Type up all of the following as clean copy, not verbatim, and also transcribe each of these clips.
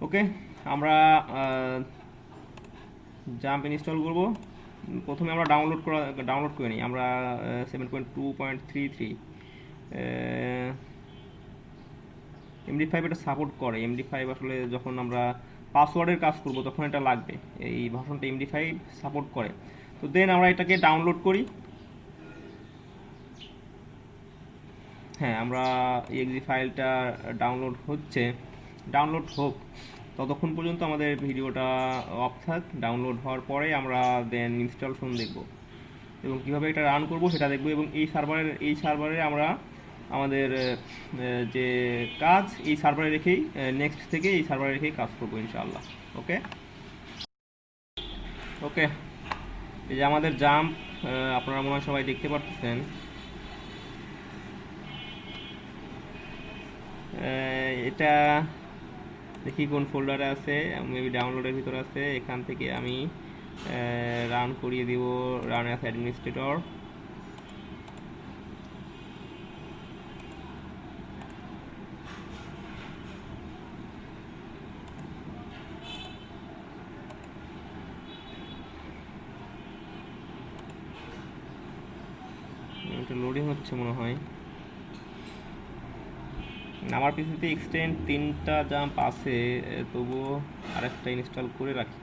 ওকে, আমরা jump install করব। প্রথমে আমরা ডাউনলোড করে নিই। আমরা 7.2.33 MD5 এটা সাপোর্ট করে। MD5 আসলে যখন আমরা পাসওয়ার্ডের কাজ করব তখন এটা লাগবে, এই ভার্সনটা MD5 সাপোর্ট করে। তো দেন আমরা এটাকে ডাউনলোড করি। হ্যাঁ, আমরা exe ফাইলটা ডাউনলোড হচ্ছে, ডাউনলোড হোক ততক্ষণ পর্যন্ত আমাদের ভিডিওটা অফ থাক। ডাউনলোড হওয়ার পরে আমরা দেন ইনস্টলেশন দেখব এবং কীভাবে এটা রান করব সেটা দেখব। এবং এই সার্ভারে আমরা আমাদের যে কাজ এই সার্ভারে রেখেই নেক্সট থেকে এই সার্ভারে রেখেই কাজ করবো ইনশাআল্লাহ। ওকে ওকে, এই যে আমাদের জাম্প, আপনারা মনে হয় সবাই দেখতে পারতেছেন। এটা দেখি কোন ফোল্ডারে আছে, মেবি ডাউনলোডের ভিতরে আছে। এখান থেকে আমি রান করিয়ে দিব, রান অ্যাজ অ্যাডমিনিস্ট্রেটর। এটা লোডিং হচ্ছে মনে হয়। আমার পিসিতে এক্সটেন্ড 3টা জাম্প আছে, তবুও আরেকটা ইনস্টল করে রাখি।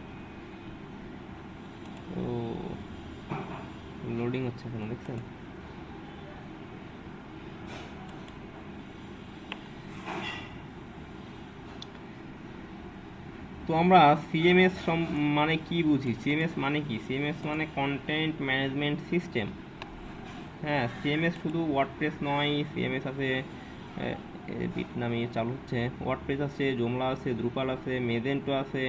তো লোডিং হচ্ছে এখন, দেখছেন? তো আমরা সিএমএস মানে কি বুঝি? সিএমএস মানে কি? সিএমএস মানে কন্টেন্ট ম্যানেজমেন্ট সিস্টেম। হ্যাঁ, সিএমএস শুধু ওয়ার্ডপ্রেস নয়, সিএমএস আছে ভিয়েতনামে চালু হচ্ছে, ওয়ার্ডপ্রেস আছে, জোমলা আছে, দ্রুপাল আছে, মেজেন্টো আছে,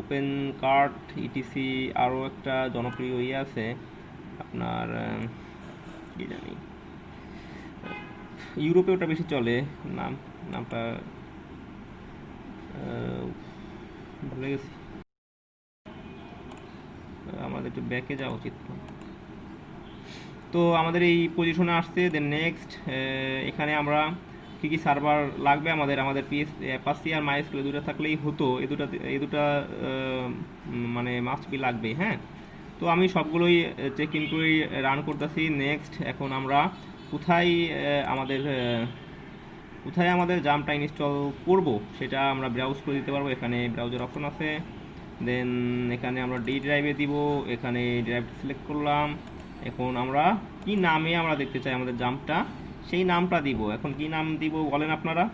ওপেন কার্ট, ইটিসি, আরও একটা জনপ্রিয় ইয়ে আছে আপনার, কি জানি, ইউরোপে ওটা বেশি চলে। নামটা ভুলে গেছি। আমাদের একটু ব্যাকে যাওয়া উচিত। তো আমাদের এই পজিশনে আসছে। দেন নেক্সট, এখানে আমরা কী কী সার্ভার লাগবে আমাদের, অ্যাপাচি আর মাইস্কুয়েল দুটো থাকলেই হতো। এই দুটা মানে মাস্ট বি লাগবে। হ্যাঁ, তো আমি সবগুলোই চেক ইন করেই রান করতেছি। নেক্সট, এখন আমরা কোথায় আমাদের জাম্পটা ইনস্টল করব সেটা আমরা ব্রাউজ করে দিতে পারবো। এখানে ব্রাউজার অপশন আছে। দেন এখানে আমরা ডি ড্রাইভে দিব, এখানে ড্রাইভ সিলেক্ট করলাম। এখন আমরা কি নামে আমরা দেখতে চাই আমাদের জাম্পটা, সেই নামটা দিব। এখন কি নাম দিব বলেন আপনারা?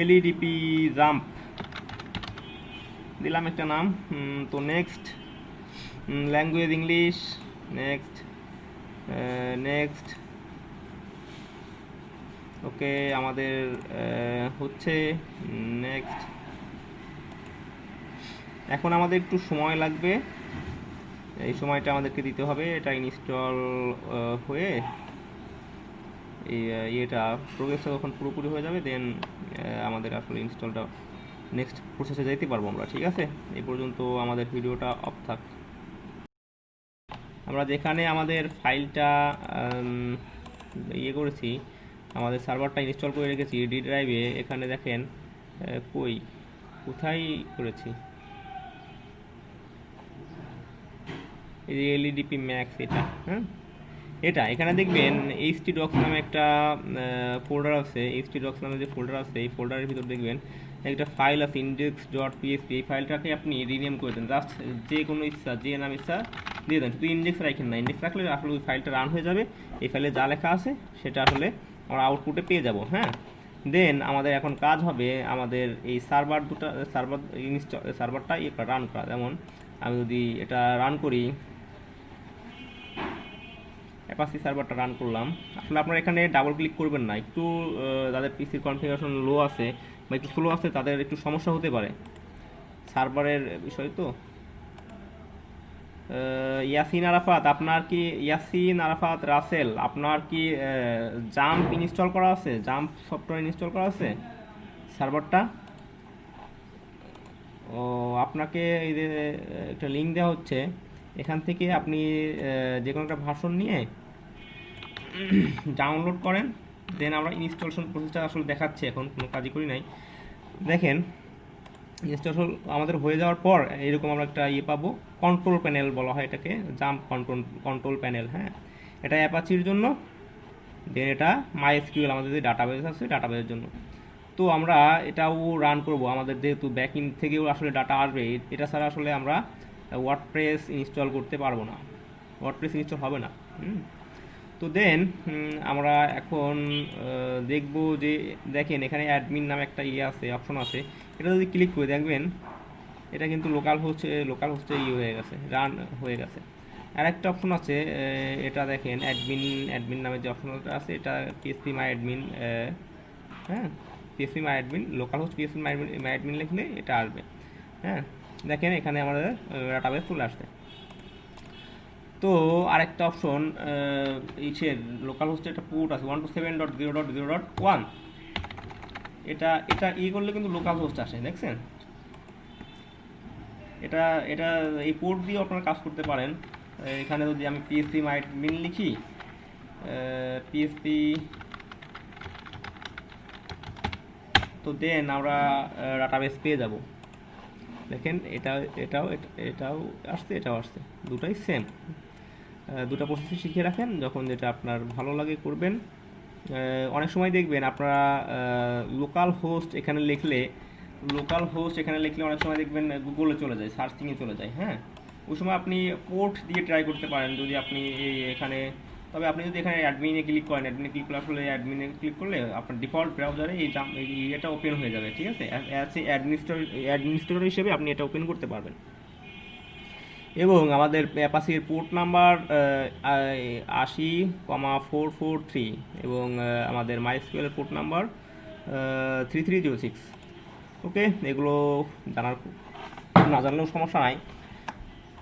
এলইডিপি জাম্প দিলাম একটা নাম। তো next, language English. Next next okay, আমাদের হচ্ছে নেক্সট। এখন আমাদের একটু সময় লাগবে, এই সময়টা আমাদেরকে দিতে হবে। এটা ইনস্টল হয়ে এই ইয়েটা প্রোগ্রেসটা যখন পুরোপুরি হয়ে যাবে দেন আমাদের আসলে ইনস্টলটা নেক্সট প্রসেসে যাইতে পারবো আমরা। ঠিক আছে, এই পর্যন্ত আমাদের ভিডিওটা অফ থাক। আমরা যেখানে আমাদের ফাইলটা ইয়ে করেছি, আমাদের সার্ভারটা ইনস্টল করে রেখেছি ডি ড্রাইভে, এখানে দেখেন কোথায় করেছি, এই যে এলইডিপি ম্যাক্স এটা। হ্যাঁ, এখানে দেখবেন এইচটি ডক্স নামে একটা ফোল্ডার আছে। এইচটি ডক্স নামে যে ফোল্ডার আছে, এই ফোল্ডারের ভিতর দেখবেন একটা ফাইল আছে index.php। এই ফাইলটাকে আপনি রিনেম করে দেন, জাস্ট যে কোনো ইচ্ছা, যে নাম ইচ্ছা দিয়ে দেন, শুধু ইন্ডেক্স রাখেন না। ইন্ডেক্স রাখলে আসলে ওই ফাইলটা রান হয়ে যাবে। এই ফাইলে যা লেখা আছে সেটা আসলে আমরা আউটপুটে পেয়ে যাব। হ্যাঁ, দেন আমাদের এখন কাজ হবে আমাদের এই সার্ভারটা রান করা। যেমন আমি যদি এটা রান করি, অ্যাপাচি সার্ভারটা রান করলাম। আসলে আপনারা এখানে ডাবল ক্লিক করবেন না, একটু যাদের পিসির কনফিগারেশন লো আছে বা একটু স্লো আছে তাদের একটু সমস্যা হতে পারে, সার্ভারের বিষয় তো। ইয়াসিন আরাফাত রাসেল, আপনার কি জাম্প ইনস্টল করা আছে? জাম্প সফটওয়্যার ইনস্টল করা আছে সার্ভারটা? ও, আপনাকে এই যে একটা লিঙ্ক দেওয়া হচ্ছে, এখান থেকে আপনি যে কোনো একটা ভার্সন নিয়ে ডাউনলোড করেন, দেন আমরা ইনস্টলেশন প্রসেসটা আসলে দেখাচ্ছি, এখন কোনো কাজই করি নাই। দেখেন ইনস্টল আমাদের হয়ে যাওয়ার পর এরকম আমরা একটা পাবো, কন্ট্রোল প্যানেল বলা হয় এটাকে, জাম্প কন্ট্রোল প্যানেল। হ্যাঁ, এটা অ্যাপাচির জন্য, দেন এটা মাইএসকিউএল আমাদের যে ডাটাবেস আছে ডাটাবেসের জন্য। তো আমরা এটাও রান করব, আমাদের যেহেতু ব্যাকএন্ড থেকেও আসলে ডাটা আসবে, এটা ছাড়া আসলে আমরা ওয়ার্ডপ্রেস ইনস্টল করতে পারবো না, ওয়ার্ডপ্রেস ইনস্টল হবে না। তো দেন আমরা এখন দেখব যে দেখেন এখানে অ্যাডমিন নামে একটা আছে, অপশন আছে। এটা যদি ক্লিক করে দেখবেন এটা কিন্তু লোকাল হোস্টে হয়ে গেছে, রান হয়ে গেছে। আর একটা অপশন আছে, এটা দেখেন অ্যাডমিন নামে যে অপশনটা আছে, এটা পিএসপি মাই অ্যাডমিন। হ্যাঁ, PSP my admin, localhost PHP my admin লিখলে এটা আসবে। হ্যাঁ, দেখেন এখানে আমাদের ডাটাবেস চলে আসছে। তো আরেকটা অপশন, ইসের লোকাল হোস্টের একটা পোর্ট আছে 127.0.0.1, এটা এটা করলে কিন্তু লোকাল হোস্ট আসে, দেখছেন? এটা এটা এই পোর্ট দিয়ে আপনারা কাজ করতে পারেন। এখানে যদি আমি পিএসপি মাই অ্যাডমিন লিখি, পিএসপি, তো দেন আমরা ডাটাবেস পেয়ে যাব। দেখেন এটাও আসছে, এটাও আসছে, দুটাই সেম। দুটো প্রসেস শিখে রাখেন, যখন যেটা আপনার ভালো লাগে করবেন। অনেক সময় দেখবেন আপনারা লোকাল হোস্ট এখানে লিখলে অনেক সময় দেখবেন গুগলে চলে যায়, সার্চিংয়ে চলে যায়। হ্যাঁ, ওই সময় আপনি পোর্ট দিয়ে ট্রাই করতে পারেন যদি আপনি এখানে, তবে আপনি যদি এখানে অ্যাডমিনে ক্লিক করেন, অ্যাডমিনে ক্লিক করলে আসলে অ্যাডমিনে ক্লিক করলে আপনার ডিফল্ট ব্রাউজারে এটা ওপেন হয়ে যাবে, ঠিক আছে? অ্যাজ এ অ্যাডমিনিস্ট্রেটর হিসেবে আপনি এটা ওপেন করতে পারবেন। এবং আমাদের অ্যাপাচির পোর্ট নাম্বার 80,443 এবং আমাদের মাইএসকিউএল পোর্ট নাম্বার 3306। ওকে, এগুলো না জানলেও সমস্যা নাই।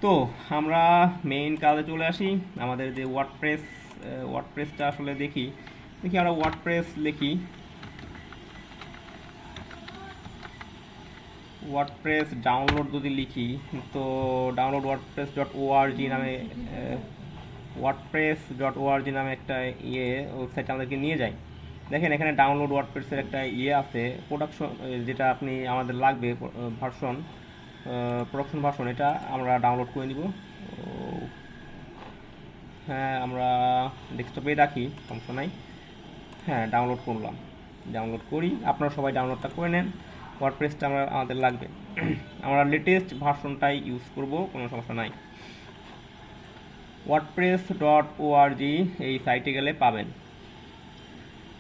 তো আমরা মেইন কাজে চলে আসি, আমাদের যে ওয়ার্ডপ্রেসটা আসলে দেখি আমরা ওয়ার্ডপ্রেস লিখি, ওয়ার্ডপ্রেস ডাউনলোড যদি লিখি, তো ডাউনলোড ওয়ার্ডপ্রেস.org নামে নামে একটা ওয়েবসাইট আমাদেরকে নিয়ে যায়। দেখেন এখানে ডাউনলোড ওয়ার্ডপ্রেসের একটা আছে, প্রোডাকশন, যেটা আপনি আমাদের লাগবে প্রোডাকশন ভার্সন, এটা আমরা ডাউনলোড করে নিব। হ্যাঁ, আমরা ডেস্কটপে রাখি, সমস্যা নাই। হ্যাঁ, ডাউনলোড করলাম, ডাউনলোড করি, আপনারা সবাই ডাউনলোডটা করে নেন। ওয়ার্ডপ্রেসটা আমাদের লাগবে, আমরা লেটেস্ট ভার্সনটাই ইউজ করব, কোনো সমস্যা নাই। wordpress.org এই সাইটে গেলে পাবেন,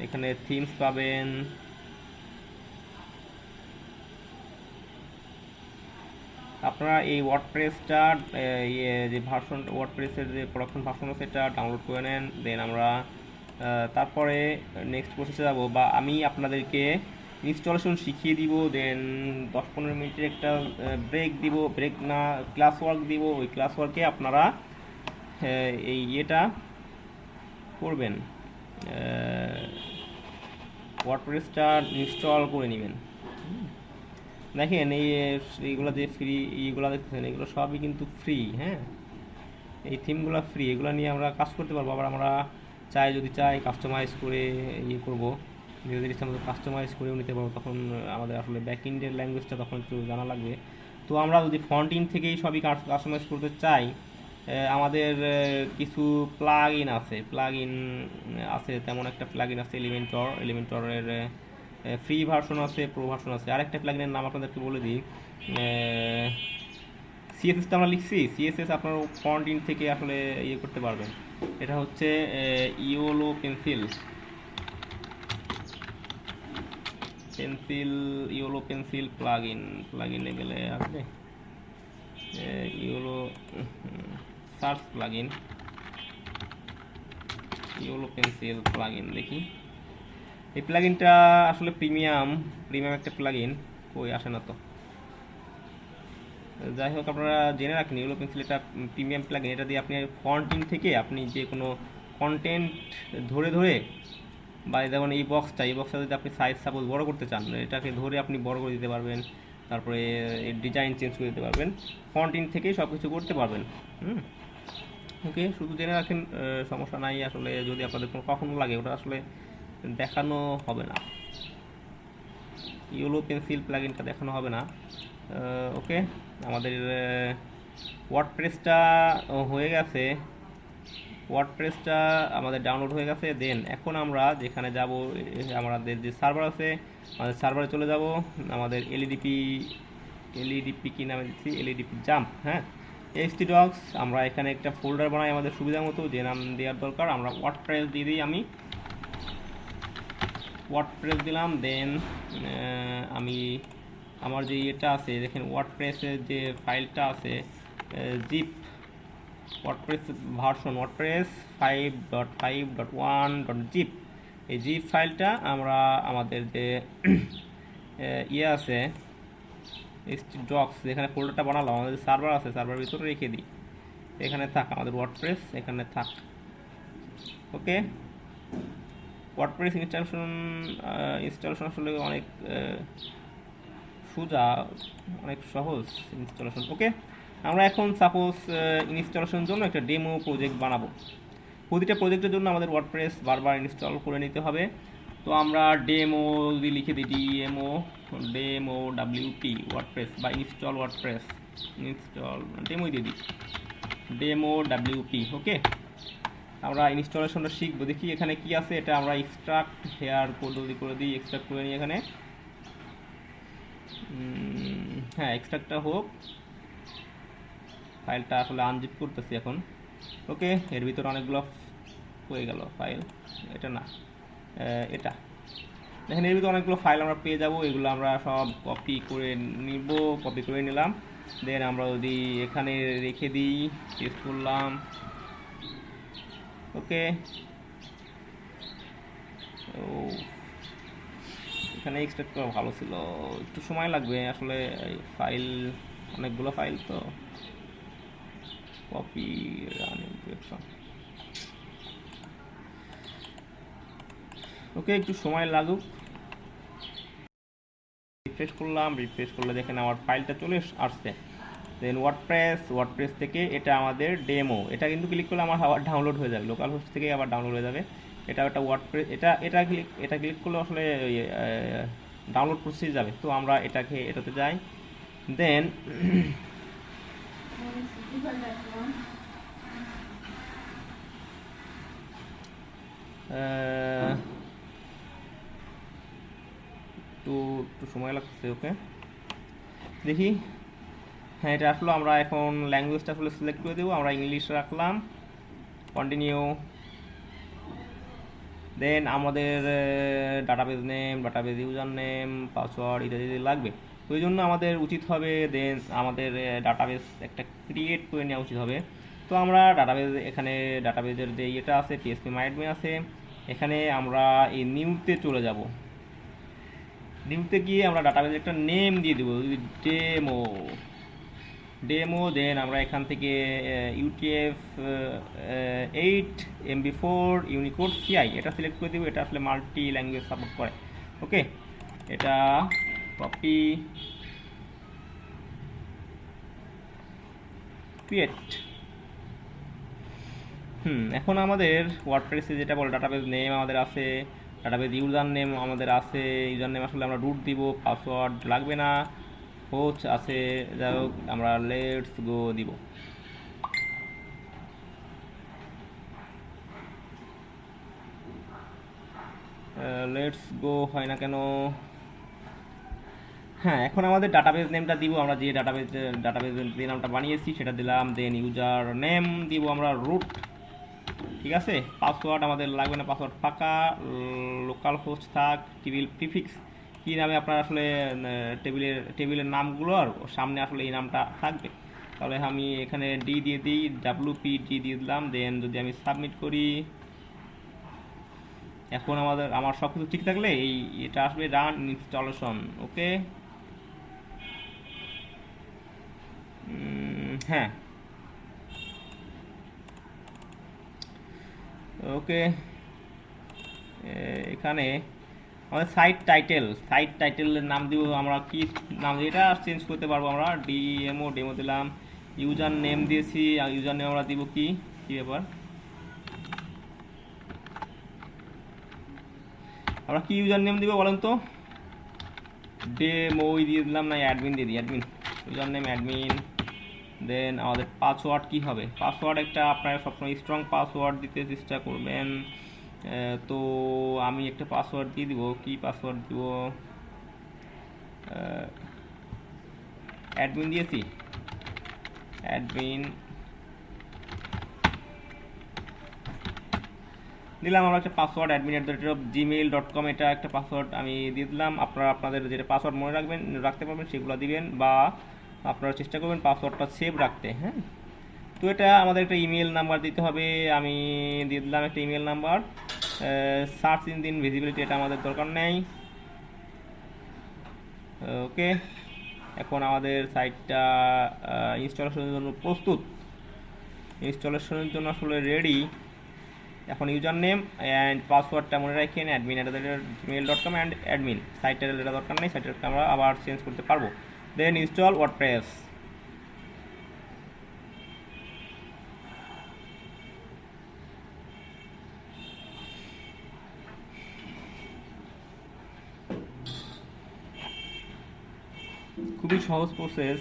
এখানে থিমস পাবেন, আপনারা এই ওয়ার্ডপ্রেসটা যে ভার্সন, ওয়ার্ডপ্রেসের যে প্রোডাকশন ভার্সন আছে এটা ডাউনলোড করে নেন। দেন আমরা তারপরে নেক্সট প্রসেসে যাব, বা আমি আপনাদেরকে ইনস্টলেশন শিখিয়ে দিব। দেন 10-15 মিনিটের একটা ব্রেক না ক্লাস ওয়ার্ক দিব, ওই ক্লাস ওয়ার্কে আপনারা এই করবেন, ওয়ার্ডপ্রেসটা ইনস্টল করে নেবেন। দেখেন এইগুলো যে এইগুলো দেখতেছেন, এগুলো সবই কিন্তু ফ্রি। হ্যাঁ, এই থিমগুলো ফ্রি, এগুলো নিয়ে আমরা কাজ করতে পারবো। আবার আমরা যদি চাই কাস্টমাইজ করে করবো, নিজেদের ইচ্ছা মতো কাস্টমাইজ করেও নিতে পারবো। তখন আমাদের আসলে ব্যাক এন্ডের ল্যাঙ্গুয়েজটা তখন একটু জানা লাগবে। তো আমরা যদি ফ্রন্ট এন্ড থেকেই সবই কাস্টমাইজ করতে চাই, আমাদের কিছু প্লাগ ইন আছে, তেমন একটা প্লাগ ইন আছে এলিমেন্টরের ফ্রি ভার্সন আছে, প্রো ভার্সন আছে। আরেকটা প্লাগইনের নাম আপনাদেরকে বলে দিই, সিএসএসটা আমরা লিখছি, সিএসএস আপনার ফ্রন্ট এন্ড থেকে আসলে করতে পারবেন। এটা হচ্ছে ইওলো পেন্সিল প্লাগইনে গেলে আসবে yellow search yellow pencil plugin. দেখি এই প্লাগইনটা আসলে প্রিমিয়াম একটা প্লাগইন, কই আসে না তো। যাই হোক, আপনারা জেনে রাখেন ইওলো পেন্সিল এটা প্রিমিয়াম প্লাগইন। এটা দিয়ে আপনি ফন্ট এন্ড থেকে আপনি যে কোনো কন্টেন্ট ধরে বা যেমন এই বক্সটা যদি আপনি সাইজ সাপোজ বড় করতে চান, এটাকে ধরে আপনি বড় করে দিতে পারবেন। তারপরে ডিজাইন চেঞ্জ করে দিতে পারবেন, ফন্ট এন্ড থেকেই সব কিছু করতে পারবেন। ওকে, শুধু জেনে রাখেন, সমস্যা নাই। আসলে যদি আপনাদের কোনো কখনো লাগে, ওটা আসলে দেখানো হবে না, ইয়েলো পেন্সিল প্লাগইনটা দেখানো হবে না। ওকে, আমাদের ওয়ার্ডপ্রেসটা হয়ে গেছে, ওয়ার্ডপ্রেসটা আমাদের ডাউনলোড হয়ে গেছে। দেন এখন আমরা যেখানে যাব, আমাদের যে সার্ভার আছে, আমাদের সার্ভারে চলে যাব। আমাদের এলইডিপি কি নামে দিচ্ছি, এলইডিপি জাম্প, হ্যাঁ, htdocs। আমরা এখানে একটা ফোল্ডার বানাই আমাদের সুবিধা মতো, যে নাম দেওয়ার দরকার। আমরা ওয়ার্ডপ্রেস দিয়ে দিই, আমি ওয়ার্ডপ্রেস দিলাম। দেন আমি আমার যে ইয়েটা আছে, দেখেন ওয়ার্ডপ্রেসের যে ফাইলটা আছে, zip WordPress version WordPress 5.5.1.zip, এই জিপ ফাইলটা আমরা আমাদের যে ইয়ে আছে htdocs, যেখানে ফোল্ডারটা বানালাম, আমাদের সার্ভার আছে, সার্ভারের ভিতরে রেখে দিই। এখানে থাক আমাদের ওয়ার্ডপ্রেস, এখানে থাক। ওকে, ওয়ার্ডপ্রেস ইনস্টলেশন আসলে অনেক সোজা, অনেক সহজ ইনস্টলেশন। ওকে, আমরা এখন সাপোজ ইনস্টলেশনের জন্য একটা ডেমো প্রজেক্ট বানাবো। প্রতিটা প্রজেক্টের জন্য আমাদের ওয়ার্ডপ্রেস বারবার ইনস্টল করে নিতে হবে। তো আমরা ডেমো যদি লিখে দিই, ডেমো WP ওয়ার্ডপ্রেস বা ইনস্টল ওয়ার্ডপ্রেস, ইনস্টল ডেমোই দিয়ে দিই, ডেমো WP। ওকে, আমরা ইনস্টলেশনটা শিখবো। দেখি এখানে কি আছে, এটা আমরা এক্সট্রাক্ট হেয়ার পদ্ধতি করে দিই, এক্সট্রাক্ট করে নিই এখানে। হ্যাঁ, এক্সট্রাক্টটা হোক, ফাইলটা আসলে আনজিপ করতেছি এখন। ওকে, এর ভিতরে অনেকগুলো হয়ে গেল ফাইল, এটা না, এটা দেখেন, এর ভিতরে অনেকগুলো ফাইল আমরা পেয়ে যাব। এগুলো আমরা সব কপি করে নিব, কপি করে নিলাম। দেন আমরা যদি এখানে রেখে দিই, পেস্ট করলাম। ওকে, ও এখানে এক্সট্রাক্ট করা ভালো ছিল, একটু সময় লাগবে আসলে, ফাইল অনেকগুলো ফাইল তো। কপি রানিং সিলেকশন, ওকে, একটু সময় লাগুক। রিফ্রেশ করলাম, রিফ্রেশ করলে দেখেন আমার ফাইলটা চলে আসছে। দেন ওয়ার্ডপ্রেস থেকে এটা আমাদের ডেমো, এটা কিন্তু ক্লিক করলে আমার আবার ডাউনলোড হয়ে যাবে, লোকাল হোস্ট থেকে আবার ডাউনলোড হয়ে যাবে। এটা একটা ওয়ার্ডপ্রেস, এটা ক্লিক করলে আসলে ডাউনলোড প্রসেস যাবে। তো আমরা এটাতে যাই। দেন একটু সময় লাগছে। ওকে, দেখি, হ্যাঁ এটা আসলো। আমরা এখন ল্যাঙ্গুয়েজটা আসলে সিলেক্ট করে দেবো, আমরা ইংলিশ রাখলাম, কন্টিনিউ। দেন আমাদের database name, database user name, password ইত্যাদি লাগবে। তো এই জন্য আমাদের উচিত হবে, দেন আমাদের ডাটাবেজ একটা ক্রিয়েট করে নেওয়া উচিত হবে। তো আমরা এখানে ডাটাবেজের যে ইয়েটা আছে, PHP-MyAdmin আছে, এখানে আমরা এই নিউতে চলে যাব। নিউতে গিয়ে আমরা ডাটাবেজের একটা নেম দিয়ে দেবো, ডেমো। দেন আমরা এখান থেকে UTF-8 MB4 ইউনিকোড CI এটা সিলেক্ট করে দেবো। এটা আসলে মাল্টি ল্যাঙ্গুয়েজ সাপোর্ট করে। ওকে, এটা কপি পেস্ট। এখন আমাদের ওয়ার্ডপ্রেসে যেটা বলে ডাটাবেজ নেম আমাদের আছে, ডাটাবেজ ইউজার নেম আমাদের আছে। ইউজার নেম আসলে আমরা রুট দিব, পাসওয়ার্ড লাগবে না, হোস্ট আছে। যাই হোক, আমরা লেটস গো দিব। লেটস গো হয় না কেন? হ্যাঁ, এখন আমাদের ডাটাবেজ নেমটা দিব, আমরা যে ডাটাবেজ যে নামটা বানিয়েছি সেটা দিলাম। দেন ইউজার নেম দিব আমরা রুট, ঠিক আছে। পাসওয়ার্ড আমাদের লাগবে না, পাসওয়ার্ড ফাঁকা। লোকাল হোস্ট থাক, টেবিল প্রিফিক্স কী নামে আপনার আসলে টেবিলের নামগুলো আর সামনে আসলে এই নামটা থাকবে। তাহলে আমি এখানে ডি দিয়ে দিই, WPD দিয়ে দিলাম। দেন যদি আমি সাবমিট করি, এখন আমার সব কিছু ঠিক থাকলে এটা আসবে রান ইনস্টলেশন। ওকে, হ্যাঁ, ওকে, এখানে আমাদের সাইট টাইটেলের নাম দিব আমরা, কি নাম দিয়ে এটা চেঞ্জ করতে পারবো আমরা। ডেমো দিলাম, ইউজার নেম দিয়েছি, ইউজার নেম আমরা দিব কি কি ব্যাপার, আমরা কি ইউজার নেম দিব বলেন তো? ডেমো দিয়ে দিলাম না অ্যাডমিন দিয়ে দিই, অ্যাডমিন ইউজার নেম অ্যাডমিন। দেন আমাদের পাসওয়ার্ড কি হবে? পাসওয়ার্ড একটা আপনারা সবসময় স্ট্রং পাসওয়ার্ড দিতে চেষ্টা করবেন। তো আমি একটা পাসওয়ার্ড দিয়ে দিব। কি পাসওয়ার্ড দিব? অ্যাডমিন দিয়েছি, অ্যাডমিন দিলাম আমরা একটা পাসওয়ার্ড admin@gmail.com, এটা একটা পাসওয়ার্ড আমি দিয়ে দিলাম। আপনারা আপনাদের যেটা পাসওয়ার্ড মনে রাখতে পারবেন সেগুলো দিবেন, বা আপনারা চেষ্টা করবেন পাসওয়ার্ডটা সেভ রাখতে। হ্যাঁ, তো এটা আমাদের একটা ইমেল নাম্বার দিতে হবে। আমি দিয়ে দিলাম একটা email number. Search engine visibility এটা আমাদের দরকার নেই। ওকে, এখন আমাদের সাইটটা ইনস্টলেশনের জন্য প্রস্তুত, ইনস্টলেশনের জন্য আসলে রেডি। এখন ইউজার নেম অ্যান্ড পাসওয়ার্ডটা মনে রাখেন admin@gmail.com অ্যান্ড অ্যাডমিন। সাইটের এটা দরকার নেই, সাইটেরটা আমরা আবার চেঞ্জ করতে পারবো। Then install WordPress. খুবই সহজ প্রসেস,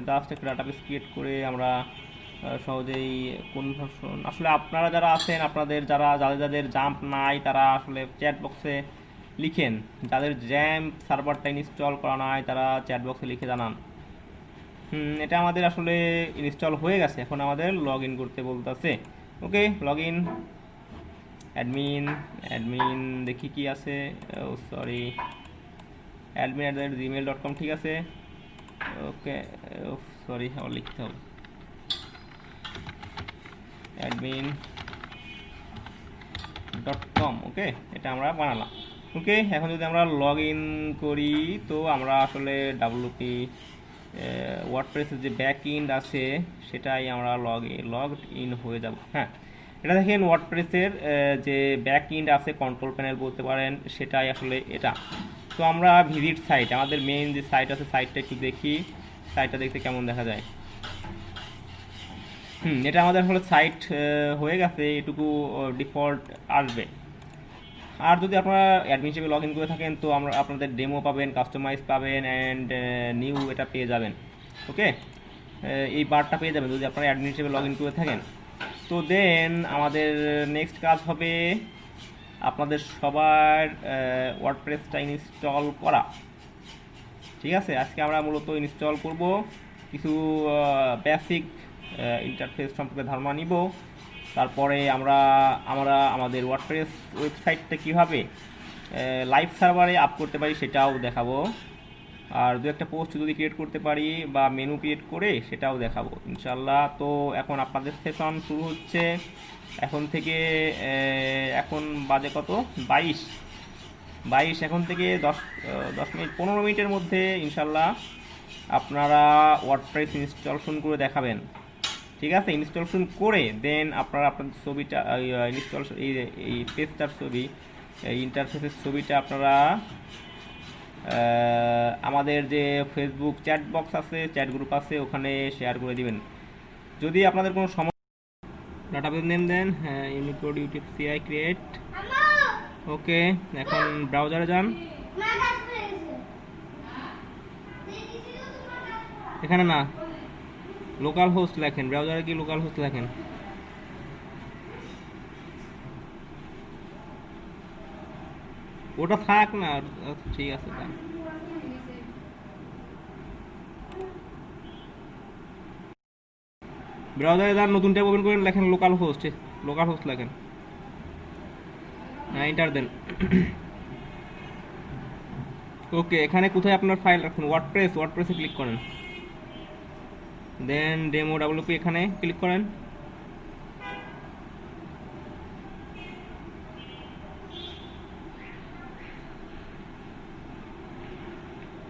জাস্ট একটা ডাটাবেস ক্রিয়েট করে আমরা সহজেই কনভার্সন। আসলে আপনারা যারা আছেন, আপনাদের যাদের জাম্প নাই তারা আসলে চ্যাট বক্সে লিখেন, যাদের জ্যাম্প সার্ভারটা ইনস্টল করা নাই তারা চ্যাট বক্সে লিখে জানান। এটা আমাদের আসলে ইনস্টল হয়ে গেছে, এখন আমাদের লগ ইন করতে বলতেছে। ওকে, লগ ইন অ্যাডমিন, অ্যাডমিন দেখি কি আছে। ও সরি, admin@gmail.com, ঠিক আছে। ওকে, সরি আবার লিখতে হবে admin.com। ওকে, এটা আমরা বানালাম। ওকে, এখন যদি আমরা লগ ইন করি তো আমরা আসলে ডাব্লিউপি ওয়ার্ডপ্রেসের যে ব্যাক এন্ড আছে সেটাই আমরা লগ ইন হয়ে যাব। হ্যাঁ, এটা দেখেন ওয়ার্ডপ্রেসের যে ব্যাক এন্ড আছে, কন্ট্রোল প্যানেল বলতে পারেন, সেটাই আসলে এটা। তো আমরা ভিজিট সাইট, আমাদের মেইন যে সাইট আছে সাইটটা একটু দেখি, সাইটটা দেখতে কেমন দেখা যায়। এটা আমাদের আসলে সাইট হয়ে গেছে, এটুকু ডিফল্ট আসবে। আর যদি আপনারা অ্যাডমিন হিসেবে লগ ইন করে থাকেন তো আমরা আপনাদের ডেমো পাবেন, কাস্টমাইজ পাবেন অ্যান্ড নিউ এটা পেয়ে যাবেন। ওকে, এই বারটা পেয়ে যাবেন যদি আপনারা অ্যাডমিন হিসেবে লগ ইন করে থাকেন। তো দেন আমাদের নেক্সট কাজ হবে আপনাদের সবার ওয়ার্ডপ্রেসটা ইনস্টল করা। ঠিক আছে, আজকে আমরা মূলত ইনস্টল করব, কিছু বেসিক ইন্টারফেস সম্পর্কে ধারণা নিব। তারপরে আমরা আমাদের ওয়ার্ডপ্রেস ওয়েবসাইটটা কীভাবে লাইভ সার্ভারে আপ করতে পারি সেটাও দেখাবো। আর দু একটা পোস্ট যদি ক্রিয়েট করতে পারি বা মেনু ক্রিয়েট করে সেটাও দেখাবো ইনশাল্লাহ। তো এখন আপনাদের সেশন শুরু হচ্ছে, এখন থেকে এখন বাজে কত, 22, এখন থেকে 10 মিনিট 15 মিনিটের মধ্যে ইনশাল্লাহ আপনারা ওয়ার্ডপ্রেস ইনস্টলেশন করে দেখাবেন। ঠিক আছে, ইনস্টলেশন করে দেন আপনারা আপনাদের ছবিটা ইনস্টলেশন এই পেজটার ছবি, ইন্টারফেসের ছবিটা আপনারা আমাদের যে ফেসবুক চ্যাট বক্স আছে, চ্যাট গ্রুপ আছে, ওখানে শেয়ার করে দিবেন। যদি আপনাদের কোনো সমস্যা, ডাটাবেস নেম দেন, হ্যাঁ ইউনিকোড ইউটিউব সিআই ক্রিয়েট। ওকে, এখন ব্রাউজারে যান, এখানে না লোকাল হোস্ট লেখেন, ব্রাউজারে কি লোকাল হোস্ট লেখেন, ওটা থাক না, ঠিক আছে তাই। ব্রাউজারে যান, নতুন ট্যাব ওপেন করেন, লেখেন লোকাল হোস্ট লেখেন, হ্যাঁ এন্টার দেন। ওকে, এখানে কোথায় আপনার ফাইল রাখুন, ওয়ার্ডপ্রেসে ক্লিক করেন, দেন ডেমো ডাব্লিউপি এখানে ক্লিক করেন।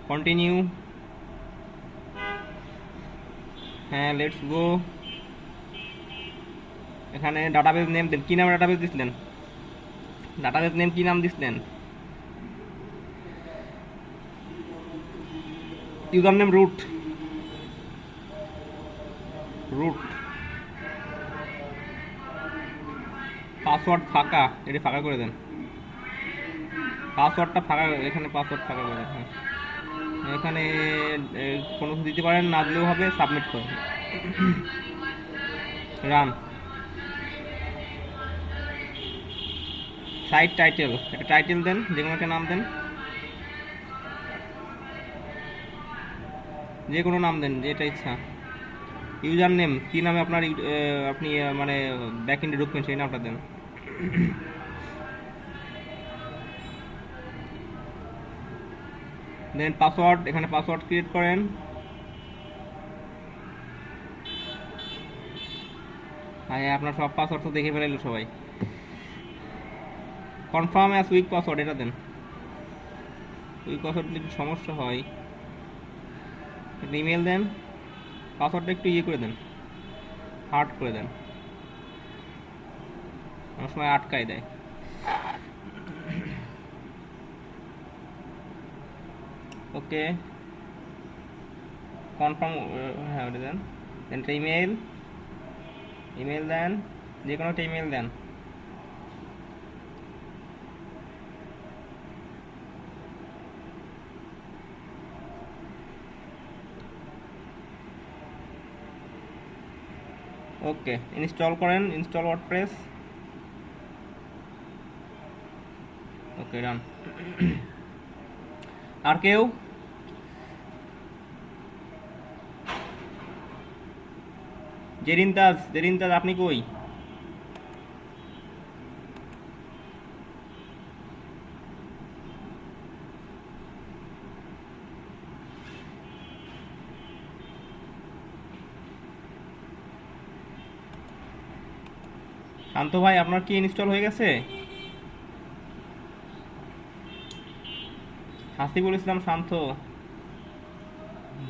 কন্টিনিউ, হ্যাঁ লেটস গো। এখানে ডাটাবেস নেম দেন, কি নাম ডাটাবেস দিছিলেন, ডাটাবেস নেম কি নাম দিছিলেন, ইউজার নেম রুট, পাসওয়ার্ড ফাঁকা, এটা ফাঁকা করে দেন। পাসওয়ার্ডটা ফাঁকা, এখানে পাসওয়ার্ড ফাঁকা করে দেন। হ্যাঁ, এখানে কোনো কিছু দিতে পারেন, না দিলেও হবে, সাবমিট করেন, রান। সাইট টাইটেল, একটা টাইটেল দেন, যে কোনো একটা নাম দেন, যে কোনো নাম দেন যেটা ইচ্ছা। ইউজার নেম, কী নামে আপনার আপনি মানে ব্যাক এন্ডে ঢুকবেন সেই নামটা দেন। দেন পাসওয়ার্ড, এখানে পাসওয়ার্ড ক্রিয়েট করেন। হ্যাঁ, আপনার সব পাসওয়ার্ড তো দেখে ফেলাইলো সবাই। কনফার্ম অ্যাজ উইক পাসওয়ার্ড, এটা দেন। উইক পাসওয়ার্ড যদি একটু সমস্যা হয়, একটা ইমেল দেন, পাসওয়ার্ডটা একটু ইয়ে করে দেন, হার্ড করে দেন, অনেক সময় আটকায় দেয়। ওকে, কনফার্ম, হ্যাঁ ওটা দেন। দেন একটা ইমেল, ইমেল দেন, যে কোনো একটা ইমেল দেন। ওকে, ইনস্টল করেন, ইনস্টল ওয়ার্ডপ্রেস। ওকে, ডান। আর কেউ? জেরিন তাজ আপনি কই? শান্ত ভাই, আপনার কি ইনস্টল হয়ে গেছে? হাসিবুল ইসলাম শান্ত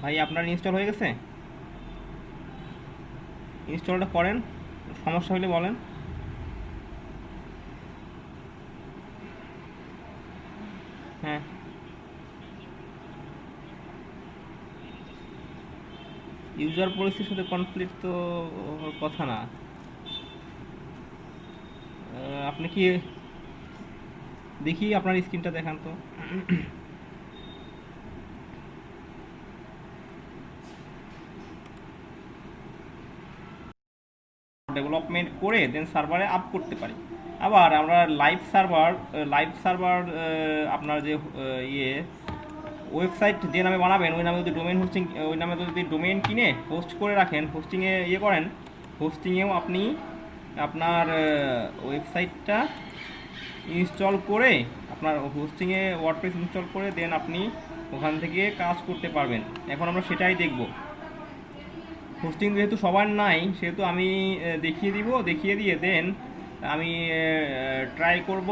ভাই, আপনার ইনস্টল হয়ে গেছে? ইনস্টলটা করেন, সমস্যা হলে বলেন। হ্যাঁ, ইউজার পলিসির সাথে কনফ্লিক্ট তো হওয়ার কথা না। আপনি কি, দেখি আপনার স্ক্রিনটা দেখান তো। ডেভেলপমেন্ট করে দেন সার্ভারে আপ করতে পারি। আবার আমরা লাইভ সার্ভার আপনার যে ইয়ে ওয়েবসাইট যে নামে বানাবেন, ওই নামে যদি ডোমেন হোস্টিং, ওই নামে যদি ডোমেন কিনে হোস্ট করে রাখেন, হোস্টিংয়ে ইয়ে করেন, হোস্টিংয়েও আপনি আপনার ওয়েবসাইটটা ইনস্টল করে, আপনার হোস্টিংয়ে ওয়ার্ডপ্রেস ইনস্টল করে দেন আপনি ওখান থেকে কাজ করতে পারবেন। এখন আমরা সেটাই দেখব। হোস্টিং যেহেতু সবার নাই, সেহেতু আমি দেখিয়ে দিয়ে দেন আমি ট্রাই করব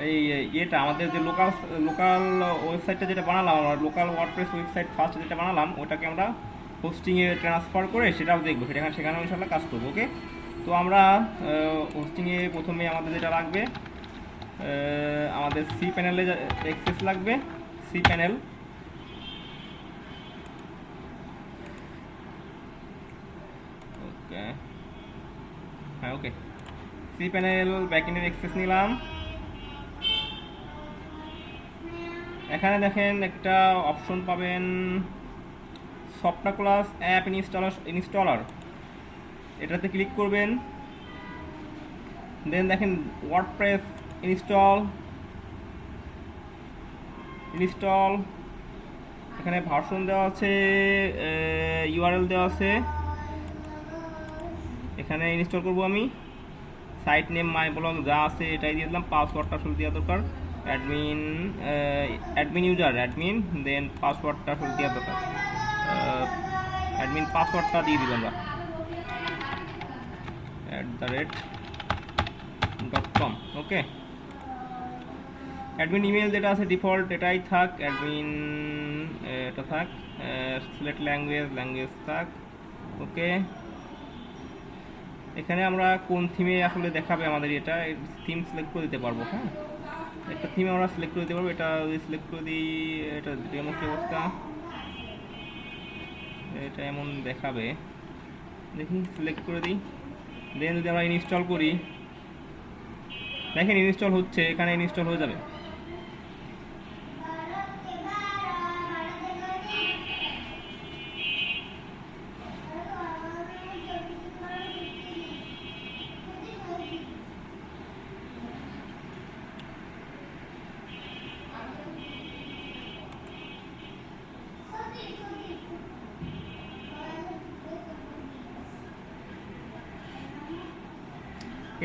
এই ইয়েটা, আমাদের যে লোকাল ওয়েবসাইটটা যেটা বানালাম, আমরা লোকাল ওয়ার্ডপ্রেস ওয়েবসাইট ফার্স্ট যেটা বানালাম, ওটাকে আমরা হোস্টিংয়ে ট্রান্সফার করে সেটাও দেখবো, সেখানেও ইনশাল্লাহ কাজ করবো। ওকে, তো আমরা হোস্টিংয়ে প্রথমে আমাদের যেটা লাগবে, আমাদের সি প্যানেলে অ্যাক্সেস লাগবে। সি প্যানেল, ওকে, হ্যাঁ ওকে, সি প্যানেল ব্যাকএন্ডের অ্যাক্সেস নিলাম। এখানে দেখেন একটা অপশন পাবেন, সফটওয়্যার ক্লাস অ্যাপ ইনস্টলার, এটাতে ক্লিক করবেন। দেন দেখেন ওয়ার্ডপ্রেস ইনস্টল, এখানে ভার্সন দেওয়া আছে, ইউআরএল দেওয়া আছে, এখানে ইনস্টল করব আমি। সাইট নেম মাই ব্লগ যা আছে এটাই দিয়ে দিলাম, পাসওয়ার্ডটা আসলে দেওয়া দরকার, অ্যাডমিন ইউজার অ্যাডমিন, দেন পাসওয়ার্ডটা আসলে দেওয়া দরকার, অ্যাডমিন পাসওয়ার্ডটা দিয়ে দিব আমরা @.com। ওকে, অ্যাডমিন ইমেল যেটা আছে ডিফল্ট এটাই থাক, অ্যাডমিন এটা থাক, সিলেক্ট ল্যাঙ্গুয়েজ থাক। ওকে, এখানে আমরা কোন থিমে আসলে দেখাবে আমাদের, এটা থিম সিলেক্ট করে দিতে পারবো। হ্যাঁ, একটা থিম আমরা সিলেক্ট করে দিতে পারবো, এটা সিলেক্ট করে দিই, এটা ডেমো কি অবস্থা, এটা এমন দেখাবে, দেখি সিলেক্ট করে দিই। দেন যদি আমরা ইনস্টল করি, দেখেন ইনস্টল হচ্ছে, এখানে ইনস্টল হয়ে যাবে।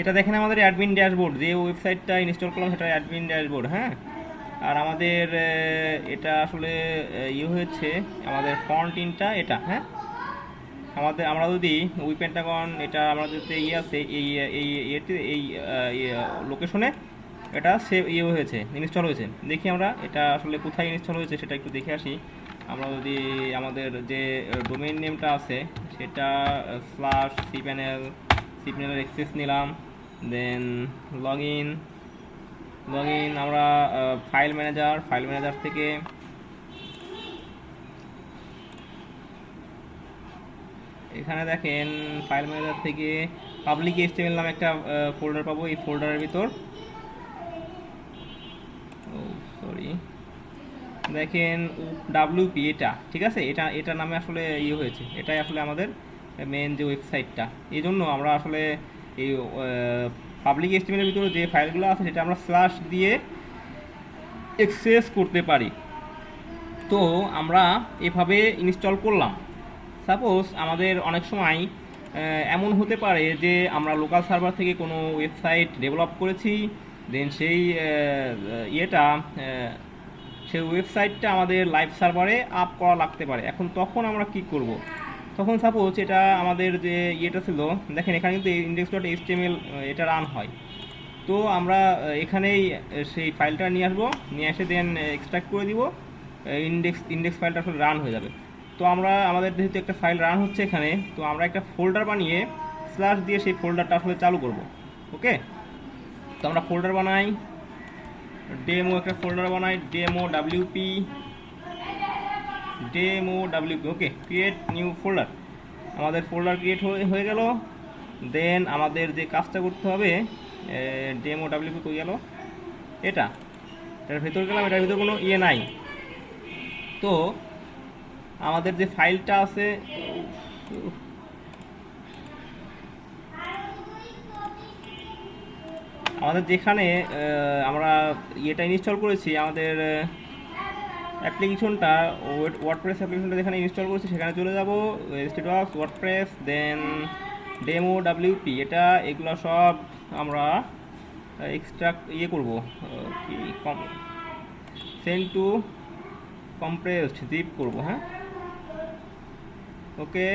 এটা দেখেন আমাদের অ্যাডমিন ড্যাশবোর্ড, যে ওয়েবসাইটটা ইনস্টল করলাম সেটা অ্যাডমিন ড্যাশবোর্ড। হ্যাঁ, আর আমাদের এটা আসলে ইয়ে হয়েছে আমাদের ফ্রন্ট ইনটা এটা। হ্যাঁ, আমরা যদি উই পেন্টাগন এটা আমাদের যে ইয়ে আছে এই এই ইয়েতে এই লোকেশনে এটা সেভ ইয়ে হয়েছে, ইনস্টল হয়েছে। দেখি আমরা এটা আসলে কোথায় ইনস্টল হয়েছে সেটা একটু দেখে আসি। আমরা যদি আমাদের যে ডোমেইন নেমটা আছে সেটা /cpanel অ্যাক্সেস নিলাম, দেন লগ ইন আমরা ফাইল ম্যানেজার থেকে এখানে দেখেন ফাইল ম্যানেজার থেকে পাবলিক এইচটিএমএল নামে একটা ফোল্ডার পাবো। এই ফোল্ডারের ভিতর দেখেন WP এটা, ঠিক আছে, এটা নামে আসলে ইয়ে হয়েছে, এটাই আসলে আমাদের মেন যে ওয়েবসাইটটা। এই জন্য আমরা আসলে এই পাবলিক এইচটিএমএল এর ভিতরে যে ফাইলগুলো আছে সেটা আমরা স্ল্যাশ দিয়ে অ্যাক্সেস করতে পারি। তো আমরা এভাবে ইনস্টল করলাম। সাপোজ আমাদের অনেক সময় এমন হতে পারে যে আমরা লোকাল সার্ভার থেকে কোনো ওয়েবসাইট ডেভেলপ করেছি, দেন সেই সেই ওয়েবসাইটটা আমাদের লাইভ সার্ভারে আপ করা লাগতে পারে। এখন তখন আমরা কি করব? তখন সাপোজ এটা আমাদের যে ইয়েটা ছিল, দেখেন এখানে কিন্তু index.html এটা রান হয়। তো আমরা এখানেই সেই ফাইলটা নিয়ে আসবো, নিয়ে এসে দেন এক্সট্রাক্ট করে দিব, ইন্ডেক্স ফাইলটা আসলে রান হয়ে যাবে। তো আমরা আমাদের যেহেতু একটা ফাইল রান হচ্ছে এখানে, তো আমরা একটা ফোল্ডার বানিয়ে স্ল্যাশ দিয়ে সেই ফোল্ডারটা আসলে চালু করব। ওকে, তো আমরা ফোল্ডার বানাই, একটা ফোল্ডার বানাই ডেমো ডাব্লিউপি। ওকে, ক্রিয়েট নিউ ফোল্ডার। আমাদের ফোল্ডার ক্রিয়েট হয়ে গেল। দেন আমাদের যে কাজটা করতে হবে, ডেমো ডাব্লিউপি কই গেল, এটার ভেতর গেলাম, এটার ভিতর কোনো ইয়ে নাই। তো আমাদের যে ফাইলটা আছে আমাদের যেখানে আমরা ইয়েটা ইনস্টল করেছি, আমাদের অ্যাপ্লিকেশনটা ওয়ার্ডপ্রেস অ্যাপ্লিকেশনটা যেখানে ইনস্টল করেছি সেখানে চলে যাব, htdocs ওয়ার্ডপ্রেস, দেন ডেমো ডাব্লিউপি, এটা এগুলো সব আমরা এক্সট্রাক্ট ইয়ে করব, কি সেন্ড টু কম্প্রেসড জিপ করব। হ্যাঁ, ওকে,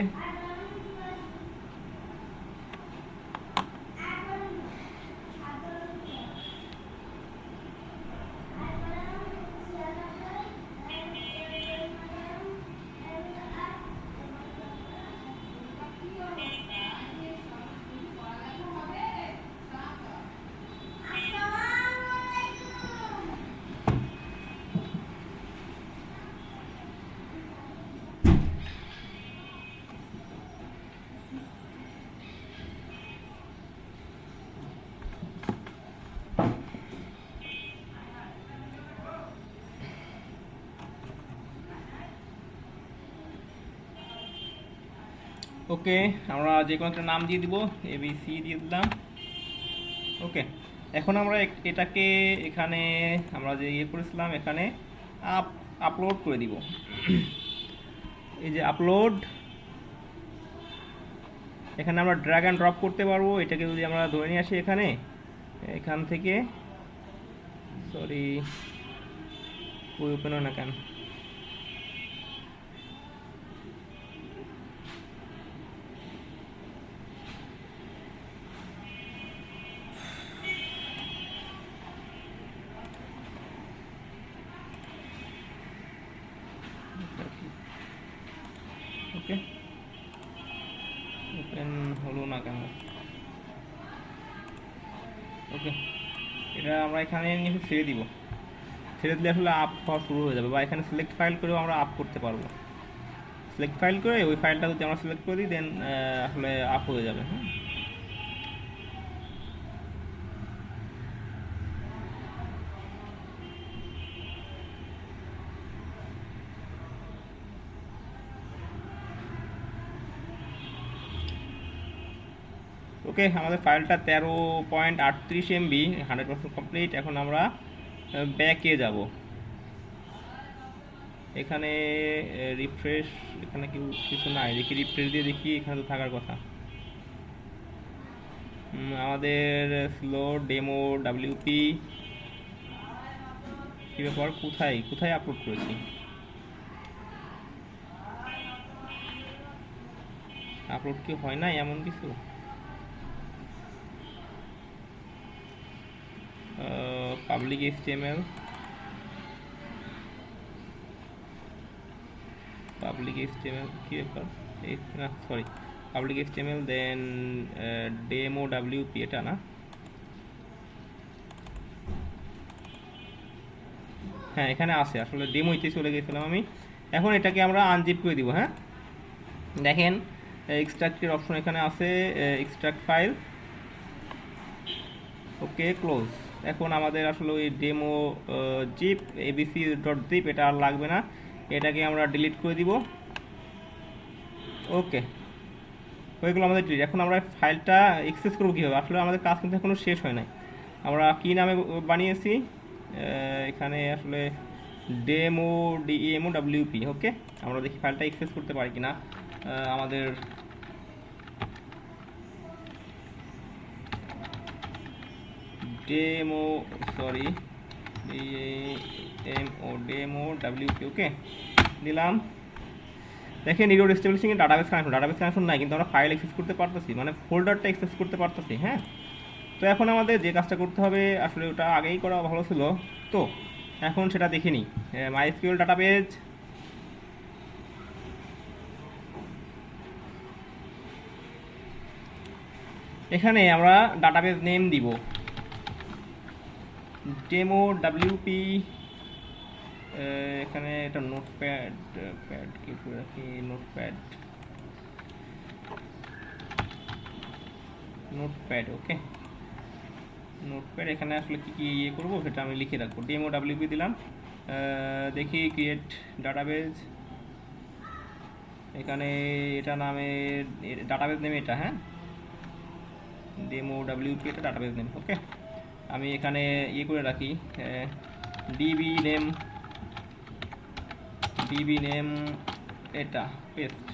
ওকে, আমরা যে কোনো একটা নাম দিয়ে দিব, ABC দিয়ে দিলাম। ওকে, এখন আমরা এটাকে এখানে আমরা যে ইয়ে করেছিলাম এখানে আপলোড করে দিব। এই যে আপলোড, এখানে আমরা ড্র্যাগ অ্যান্ড ড্রপ করতে পারবো। এটাকে যদি আমরা ধরে নিয়ে আসি এখান থেকে, সরি ওপেন হয় না কেন, ওকে ওপেন হলো না কেন। ওকে, এটা আমরা এখানে নিয়ে ছেড়ে দিব, ছেড়ে দিলে আসলে আপ হওয়া শুরু হয়ে যাবে, বা এখানে সিলেক্ট ফাইল করেও আমরা আপ করতে পারবো। সিলেক্ট ফাইল করে ওই ফাইলটা যদি আমরা সিলেক্ট করে দিই দেন আসলে আপ হয়ে যাবে। হ্যাঁ, ওকে, আমাদের ফাইলটা 13.38 MB 100% কমপ্লিট। এখন আমরা ব্যাকে যাব। এখানে রিফ্রেশ, এখানে কিছু নাই, দেখি রিফ্রেশ দিয়ে দেখি, এখানে তো থাকার কথা। আমাদের স্লো ডেমো ডাব্লিউপি কী ব্যাপার, কোথায় কোথায় আপলোড করেছি? আপলোড কি হয় না এমন কিছু? পাবলিক HTML, কি ব্যাপার, না সরি, পাবলিক HTML দেন ডেমো ডাব্লিউপি, এটা না? হ্যাঁ এখানে আছে, আসলে ডেমোইতে চলে গেছিলাম আমি। এখন এটাকে আমরা আনজিপ করে দিব। হ্যাঁ দেখেন, এক্সট্রাক্টের অপশন এখানে আছে, এক্সট্রাক্ট ফাইল, ওকে ক্লোজ। এখন আমাদের আসলে ওই ডেমো জিপ abc.zip এটা আর লাগবে না, এটাকে আমরা ডিলিট করে দিব। ওকে, হয়ে গেলো আমাদের ডিলিট। এখন আমরা ফাইলটা অ্যাক্সেস করবো কীভাবে? আসলে আমাদের কাজ কিন্তু এখনও শেষ হয় নাই। আমরা কী নামে বানিয়েছি এখানে, আসলে DEMO ওকে, আমরা দেখি ফাইলটা অ্যাক্সেস করতে পারি কিনা। আমাদের ডেমো ডাব্লিউপি ওকে দিলাম। দেখেন ইরোর এস্টাবলিশিং এ ডাটাবেস কানেকশন নাই, কিন্তু আমরা ফাইল অ্যাক্সেস করতে পারতেছি, মানে ফোল্ডারটা অ্যাক্সেস করতে পারতেছি। হ্যাঁ, তো এখন আমাদের যে কাজটা করতে হবে, আসলে ওটা আগেই করা ভালো ছিল, তো এখন সেটা দেখে নিই। মাইএসকিউএল ডাটাবেজ, এখানে আমরা ডাটাবেজ নেম দিব ডেমো ডাব্লিউপি। এখানে এটা নোটপ্যাড কি করে রাখি, নোটপ্যাড ওকে, নোটপ্যাড। এখানে আসলে কী কী ইয়ে করবো সেটা আমি লিখে রাখবো, ডেমো ডাব্লিউপি দিলাম। দেখি ক্রিয়েট ডাটাবেজ, এখানে এটা নামে ডাটাবেজ নেম এটা, হ্যাঁ ডেমো ডাব্লিউপি এটা ডাটাবেজ নেম ওকে। আমি এখানে ইয়ে করে রাখি ডিবি নেম এটা পেস্ট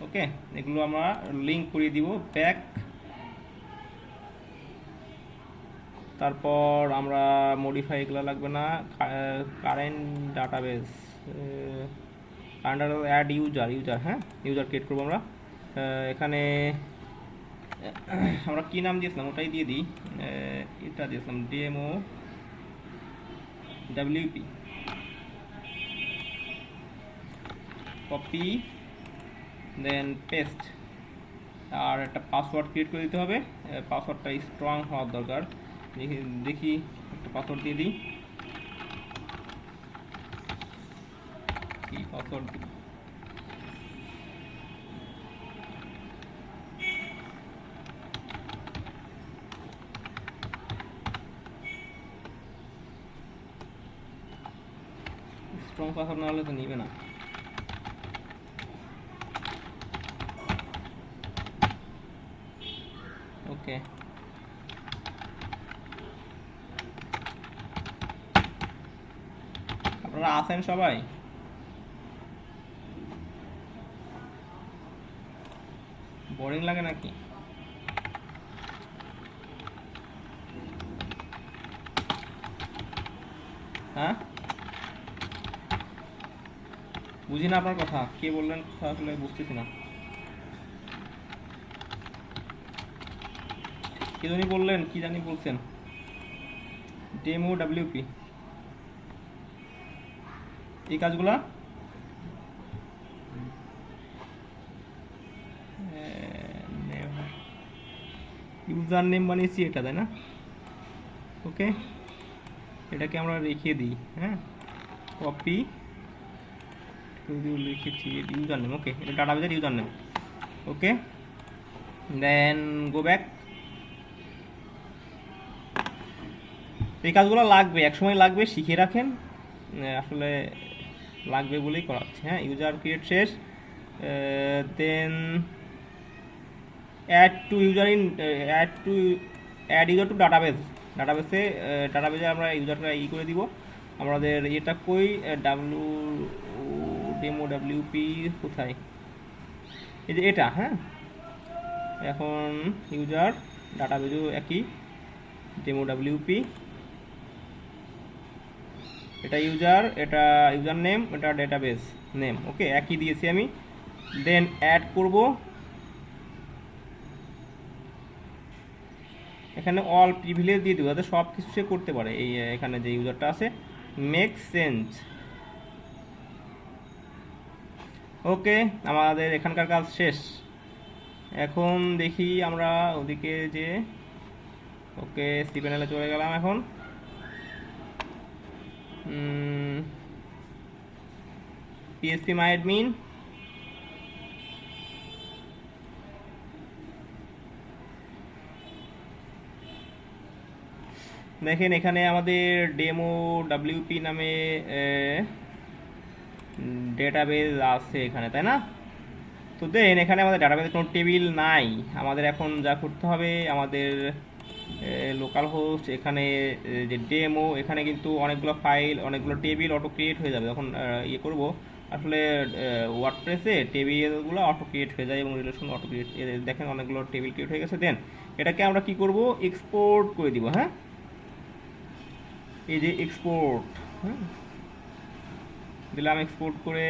ওকে। এগুলো আমরা লিঙ্ক করে দিব ব্যাক, তারপর আমরা মডিফাই এগুলো লাগবে না, current database under add user, হ্যাঁ ইউজার ক্রিয়েট করবো আমরা। এখানে আমরা কি নাম দিয়েছিলাম ওটাই দিয়ে দিই, এটা দিয়েছিলাম ডেমো ডাব্লিউপি, কপি দেন পেস্ট, আর একটা পাসওয়ার্ড ক্রিয়েট করে দিতে হবে। পাসওয়ার্ডটা স্ট্রং হওয়ার দরকার, দেখি একটা পাসওয়ার্ড দিয়ে দিই। কি পাসওয়ার্ড দিই? স্ট্রং পাসওয়ার্ড না হলে তো নিবে না। ওকে, আপনারা আছেন সবাই? বোরিং লাগে নাকি? হ্যাঁ বুঝি না আপনার কথা, কে বললেন কথা আসলে বুঝতেছি না। কে জানি বললেন, কি জানি বলছেন, ডেমো ডাব্লিউপি এই কাজগুলা ইউজার নেম বানিয়েছি এটা, তাই না? ওকে, এটাকে আমরা রেখে দিই। হ্যাঁ কপি লিখেছি ইউজার নেম ওকে, এটা ডাটাবেজের ইউজার নেম ওকে। দেন গো ব্যাক। এই কাজগুলো লাগবে, একসময় লাগবে, শিখে রাখেন, আসলে লাগবে বলেই করাচ্ছি। হ্যাঁ ইউজার ক্রিয়েট শেষ, then add to add user to ডাটাবেসে আমরা ইউজারটা করে দিব। আমাদের এটা কই ডেমো কোথায়, এই যে এটা, হ্যাঁ। এখন ইউজার ডাটাবেজও একই ডেমো এটা ইউজার নেম, এটা ডেটাবেস নেম, ওকে একই দিয়েছি আমি। দেন অ্যাড করব, এখানে অল প্রিভিলেজ দিয়ে দেবো যাতে সব কিছু সে করতে পারে। এই এখানে যে ইউজারটা আছে মেক সেন্স, ওকে আমাদের এখানকার কাজ শেষ। এখন দেখি আমরা ওদিকে যে, ওকে সি প্যানেলে চলে গেলাম। এখন PHP মাই অ্যাডমিন, দেখেন এখানে আমাদের ডেমো ডাব্লিউপি নামে ডেটাবেজ আছে এখানে, তাই না? তো দেন এখানে আমাদের ডাটাবেজে কোনো টেবিল নাই। আমাদের এখন যা করতে হবে, আমাদের লোকাল হোস্ট এখানে যে ডেমো, এখানে কিন্তু অনেকগুলো ফাইল, অনেকগুলো টেবিল অটো ক্রিয়েট হয়ে যাবে যখন ইয়ে করব। আসলে ওয়ার্ডপ্রেসে টেবিলগুলো অটো ক্রিয়েট হয়ে যায় এবং রিলেশন অটো ক্রিয়েট, দেখেন অনেকগুলো টেবিল ক্রিয়েট হয়ে গেছে। দেন এটাকে আমরা কি করব, এক্সপোর্ট করে দিব, হ্যাঁ। এই যে এক্সপোর্ট, হ্যাঁ দিলাম, এক্সপোর্ট করে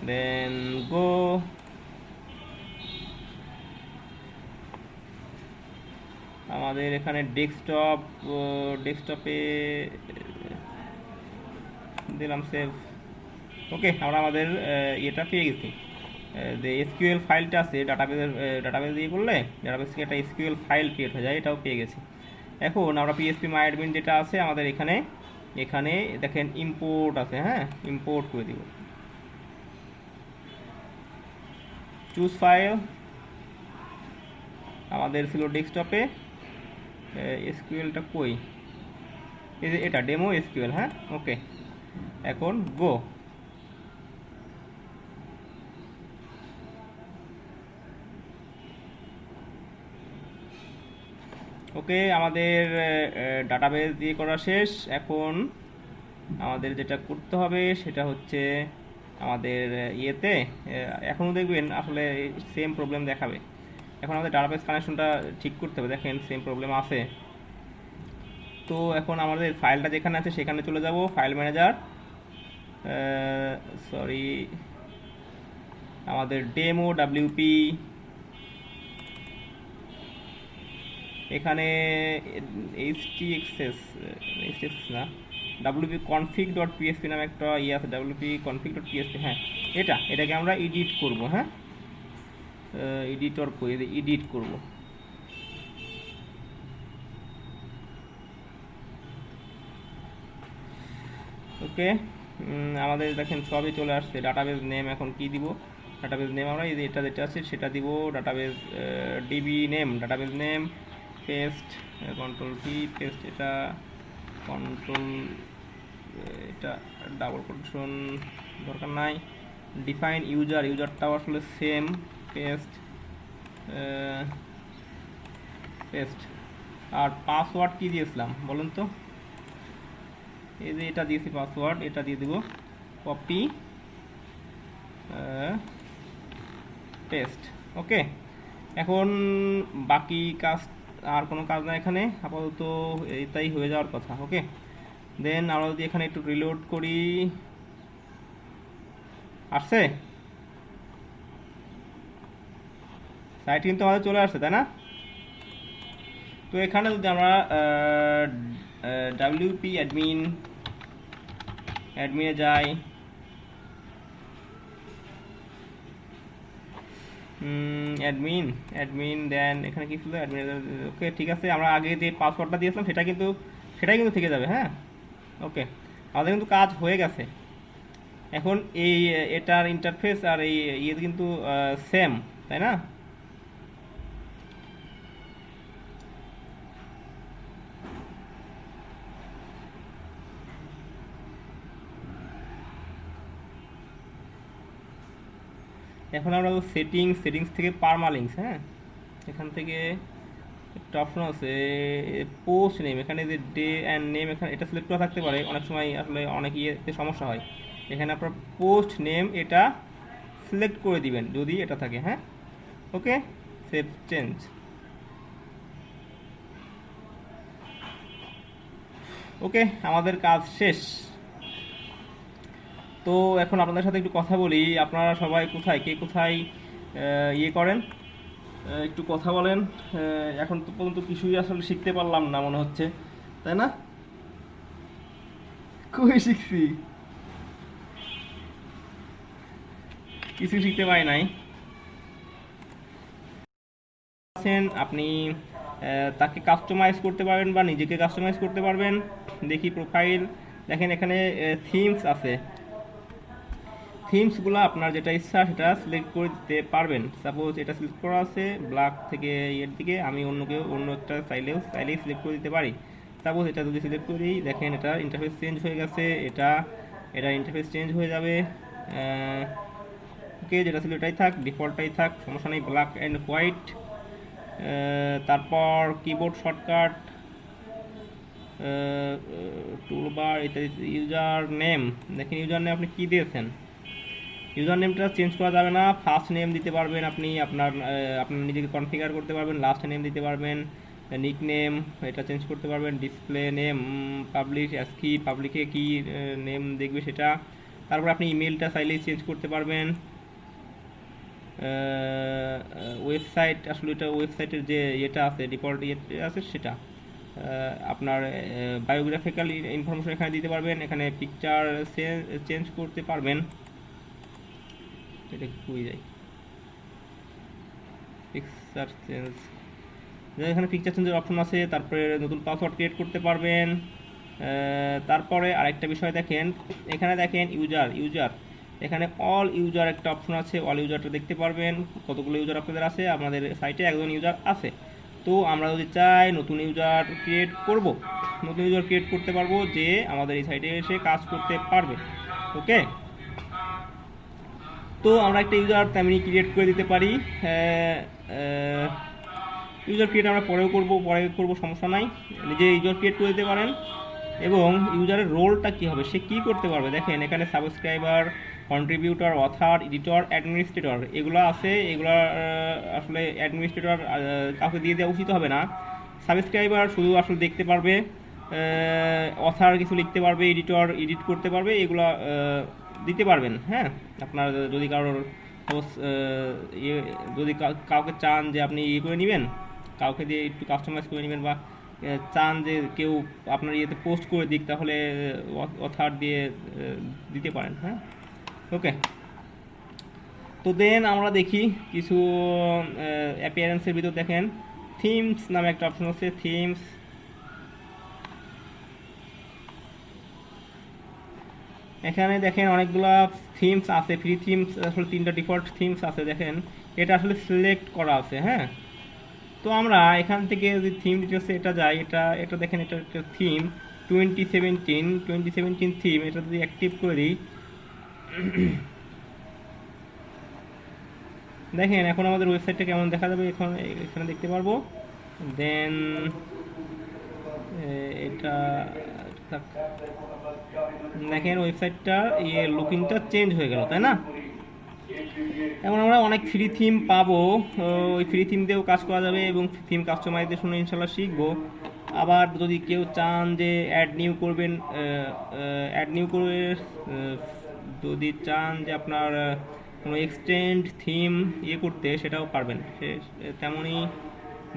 দেন গো। আমাদের এখানে ডেস্কটপে দিলাম সেভ, ওকে আমরা আমাদের এটা পেয়ে গেছি। যে এসকিউএল ফাইলটা আছে ডাটাবেস দিয়ে করলে ডাটাবেস থেকে একটা এসকিউএল ফাইল ক্রিয়েট হয়ে যায়, এটাও পেয়ে গেছি। এখন আমরা পিএসপি মাই অ্যাডমিন যেটা আছে আমাদের এখানে, এখানে দেখেন ইম্পোর্ট আছে, হ্যাঁ ইম্পোর্ট করে দিব। চুজ ফাইল, আমাদের ছিল ডেস্কটপে, এসকিউএলটা কই, এই যে এটা ডেমো এসকিউএল, হ্যাঁ ওকে। এখন গো, ওকে আমাদের ডাটাবেস দিয়ে করা শেষ। এখন আমাদের যেটা করতে হবে সেটা হচ্ছে আমাদের ইয়েতে এখনও দেখবেন আসলে সেম প্রবলেম দেখাবে। এখন আমাদের ডাটাবেস কানেকশনটা ঠিক করতে হবে, দেখেন সেম প্রবলেম আছে। তো এখন আমাদের ফাইলটা যেখানে আছে সেখানে চলে যাব, ফাইল ম্যানেজার, সরি আমাদের ডেমো ডাব্লিউপি, এখানে htaccess না wp config ডট পিএসপি নামে একটা ইয়ে আছে, wp config ডট পিএসপি, হ্যাঁ এটাকে আমরা এডিট করব, হ্যাঁ এডিটর করে এডিট করব। ওকে আমাদের দেখেন সবই চলে আসছে। ডাটাবেস নেম এখন কি দিব, ডাটাবেস নেম আমরা এই যে এটা যেটা আছে সেটা দিব, database DB name, database name paste, control V paste, এটা কন্ট্রোল, এটা ডাবল কোটেশন দরকার নাই। ডিফাইন ইউজারটাও আসলে সেম, পেস্ট পেস্ট। আর পাসওয়ার্ড কি দিয়েছিলাম বলুন তো, এই যে এটা দিয়েছি পাসওয়ার্ড, এটা দিয়ে দিব, কপি পেস্ট, ওকে। এখন বাকি কাজ আর কোনো কাজ না এখানে, আপাতত এটাই হয়ে যাওয়ার কথা, ওকে। দেন আমরা যদি এখানে একটু রিলোড করি, আসছে সাইট কিন্তু আমাদের চলে আসছে, তাই না? তো এখানে যদি আমরা ডাব্লিউপি অ্যাডমিনে যাই, অ্যাডমিন দেন এখানে কি ছিল অ্যাডমিন, ওকে ঠিক আছে। আমরা আগে যে পাসওয়ার্ডটা দিয়েছিলাম সেটাই কিন্তু থেকে যাবে, হ্যাঁ ওকে। আমাদের কিন্তু কাজ হয়ে গেছে। এখন এটার ইন্টারফেস আর এই ইয়ে কিন্তু সেম, তাই না? এখন আমরা সেটিংস থেকে পারমালিঙ্কস, হ্যাঁ এখান থেকে একটা অপশন আছে পোস্ট নেম, এখানে যে ডে অ্যান্ড নেম, এখানে এটা সিলেক্ট করা থাকতে পারে, অনেক সময় আসলে অনেক ইয়েতে সমস্যা হয়। এখানে আপনার পোস্ট নেম এটা সিলেক্ট করে দিবেন যদি এটা থাকে, হ্যাঁ। ওকে, সেভ চেঞ্জ। ওকে, আমাদের কাজ শেষ। তো এখন আপনাদের সাথে একটু কথা বলি, আপনারা সবাই কোথায়, কে কোথায় ইয়ে করেন, একটু কথা বলেন। এখন তো পর্যন্ত কিছুই আসলে শিখতে পারলাম না মনে হচ্ছে, তাই না? কই শিখছি, কিছু শিখতে পারি নাই। আছেন আপনি তাকে কাস্টমাইজ করতে পারবেন বা নিজেকে কাস্টমাইজ করতে পারবেন। দেখি প্রোফাইল, দেখেন এখানে থিমস আছে, থিমসগুলো আপনার যেটা ইচ্ছা সেটা সিলেক্ট করে দিতে পারবেন। সাপোজ এটা সিলেক্ট করা আছে ব্ল্যাক থেকে এর দিকে, আমি অন্য একটা চাইলেই সিলেক্ট করে দিতে পারি। সাপোজ এটা যদি সিলেক্ট করি, দেখেন এটা ইন্টারফেস চেঞ্জ হয়ে গেছে, এটা ইন্টারফেস চেঞ্জ হয়ে যাবে। ওকে, যেটা ছিল এটাই থাক, ডিফল্টটাই থাক, সমস্যা নেই, ব্ল্যাক অ্যান্ড হোয়াইট। তারপর কিবোর্ড শর্টকাট, টুলবার ইত্যাদি। ইউজার নেম, দেখেন ইউজার নেম আপনি কী দিয়েছেন, ইউজার নেমটা চেঞ্জ করা যাবে না। ফার্স্ট নেম দিতে পারবেন আপনি, আপনার নিজেকে কনফিগার করতে পারবেন, লাস্ট নেম দিতে পারবেন, নিক নেম এটা চেঞ্জ করতে পারবেন, ডিসপ্লে নেম, পাবলিক অ্যাসকি, পাবলিকে কি নেম দেখবে সেটা। তারপর আপনি ইমেলটা চাইলেই চেঞ্জ করতে পারবেন। ওয়েবসাইট, আসলে এটা ওয়েবসাইটের যে ইয়েটা আছে, ডিফল্ট ইয়েটা আছে সেটা। আপনার বায়োগ্রাফিক্যাল ইনফরমেশন এখানে দিতে পারবেন, এখানে পিকচার চেঞ্জ করতে পারবেন। এটা কই যায়, পিকচার চেঞ্জ, এখানে পিকচার চেঞ্জের অপশন আছে। তারপরে নতুন পাসওয়ার্ড ক্রিয়েট করতে পারবেন। তারপরে আরেকটা বিষয় দেখেন, এখানে দেখেন ইউজার এখানে অল ইউজার একটা অপশন আছে, অল ইউজারটা দেখতে পারবেন কতগুলো ইউজার আপনাদের আছে। আমাদের সাইটে একজন ইউজার আছে, তো আমরা যদি চাই নতুন ইউজার ক্রিয়েট করতে পারবো, যে আমাদের এই সাইটে এসে কাজ করতে পারবে। ওকে, তো আমরা একটা ইউজার তেমনি ক্রিয়েট করে দিতে পারি। ইউজার ক্রিয়েট আমরা পরে করব, সমস্যা নাই, নিজে ইউজার ক্রিয়েট করে দিতে পারেন। এবং ইউজারের রোলটা কী হবে, সে কী করতে পারবে, দেখেন এখানে subscriber, contributor, other, editor, administrator এগুলো আছে। এগুলো আসলে অ্যাডমিনিস্ট্রেটর কাউকে দিয়ে দেওয়া উচিত হবে না। সাবস্ক্রাইবার শুধু আসলে দেখতে পারবে, অথার কিছু লিখতে পারবে, এডিট করতে পারবে, এগুলো দিতে পারবেন। হ্যাঁ, আপনার যদি কারোর ইয়ে, যদি কাউকে চান যে আপনি ইয়ে করে নেবেন, কাউকে দিয়ে একটু কাস্টমাইজ করে নেবেন, বা চান যে কেউ আপনার ইয়েতে পোস্ট করে দিক, তাহলে অথার দিয়ে দিতে পারেন। হ্যাঁ, ওকে। তো দেন আমরা দেখি কিছু অ্যাপিয়ারেন্সের ভিতর দেখেন থিমস নামে একটা অপশন আছে, থিমস। এখানে দেখেন অনেকগুলা থিমস আছে, ফ্রি থিমস, আসলে 3টা ডিফল্ট থিমস আছে। দেখেন এটা আসলে সিলেক্ট করা আছে, হ্যাঁ। তো আমরা এখান থেকে যদি থিম ডিটেলসে এটা যাই, এটা দেখেন, এটা একটা থিম 2017 থিম। এটা যদি অ্যাক্টিভ করে দিই, দেখেন এখন আমাদের ওয়েবসাইটটা কেমন দেখা যাবে, এখানে দেখতে পারবো। দেন এটা দেখেন ওয়েবসাইটটা লুকিংটা চেঞ্জ হয়ে গেল, তাই না? এখন আমরা অনেক ফ্রি থিম পাবো, ওই ফ্রি থিম দিয়েও কাজ করা যাবে এবং থিম কাস্টমাইজেশন ইনশাল্লাহ শিখবো। আবার যদি কেউ চান যে অ্যাড নিউ করবেন, করে যদি চান যে আপনার কোনো এক্সটেন্ড থিম ইয়ে করতে, সেটাও পারবেন। তেমনই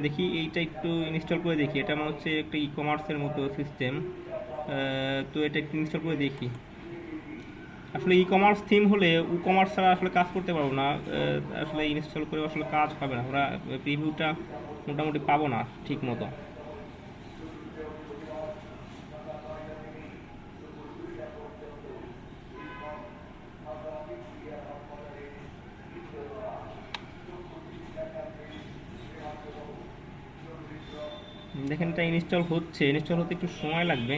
দেখি এইটা একটু ইনস্টল করে দেখি, এটা মনে হচ্ছে একটা ই কমার্সের মতো সিস্টেম। তো এটা একটু ইনস্টল করে দেখি। আসলে ই কমার্স থিম হলে কমার্স ছাড়া আসলে কাজ করতে পারবো না, আসলে ইনস্টল করে আসলে কাজ হবে না, আমরা প্রিভিউটা মোটামুটি পাবো না ঠিক মতো। দেখেন এটা ইনস্টল হতে একটু সময় লাগবে।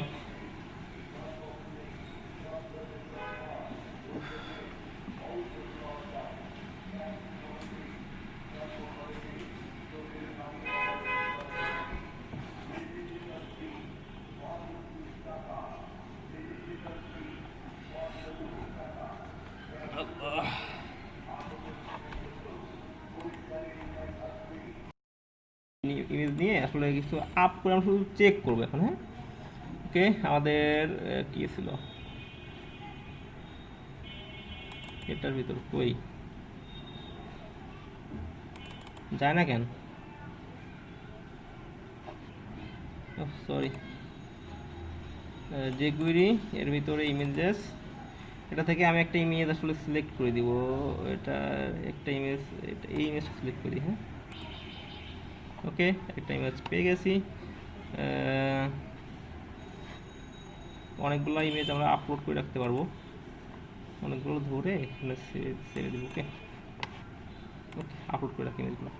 আসলে কিছু আপ করে আমরা শুধু চেক করবো এখন। হ্যাঁ, ওকে, আমাদের কি ছিল এটার ভিতর, কই যায় না কেন? সরি, jQuery এর ভিতরে ইমেজেস, এটা থেকে আমি একটা ইমেজ আসলে সিলেক্ট করে দিব। এটা একটা ইমেজ, এই ইমেজটা সিলেক্ট করি। হ্যাঁ, ওকে, একটা ইমেজ পেয়ে গেছি। অনেকগুলো ইমেজ আমরা আপলোড করে রাখতে পারবো, অনেকগুলো ধরে এখানে ছেড়ে দেবো। ওকে, ওকে, আপলোড করে রাখি ইমেজগুলো।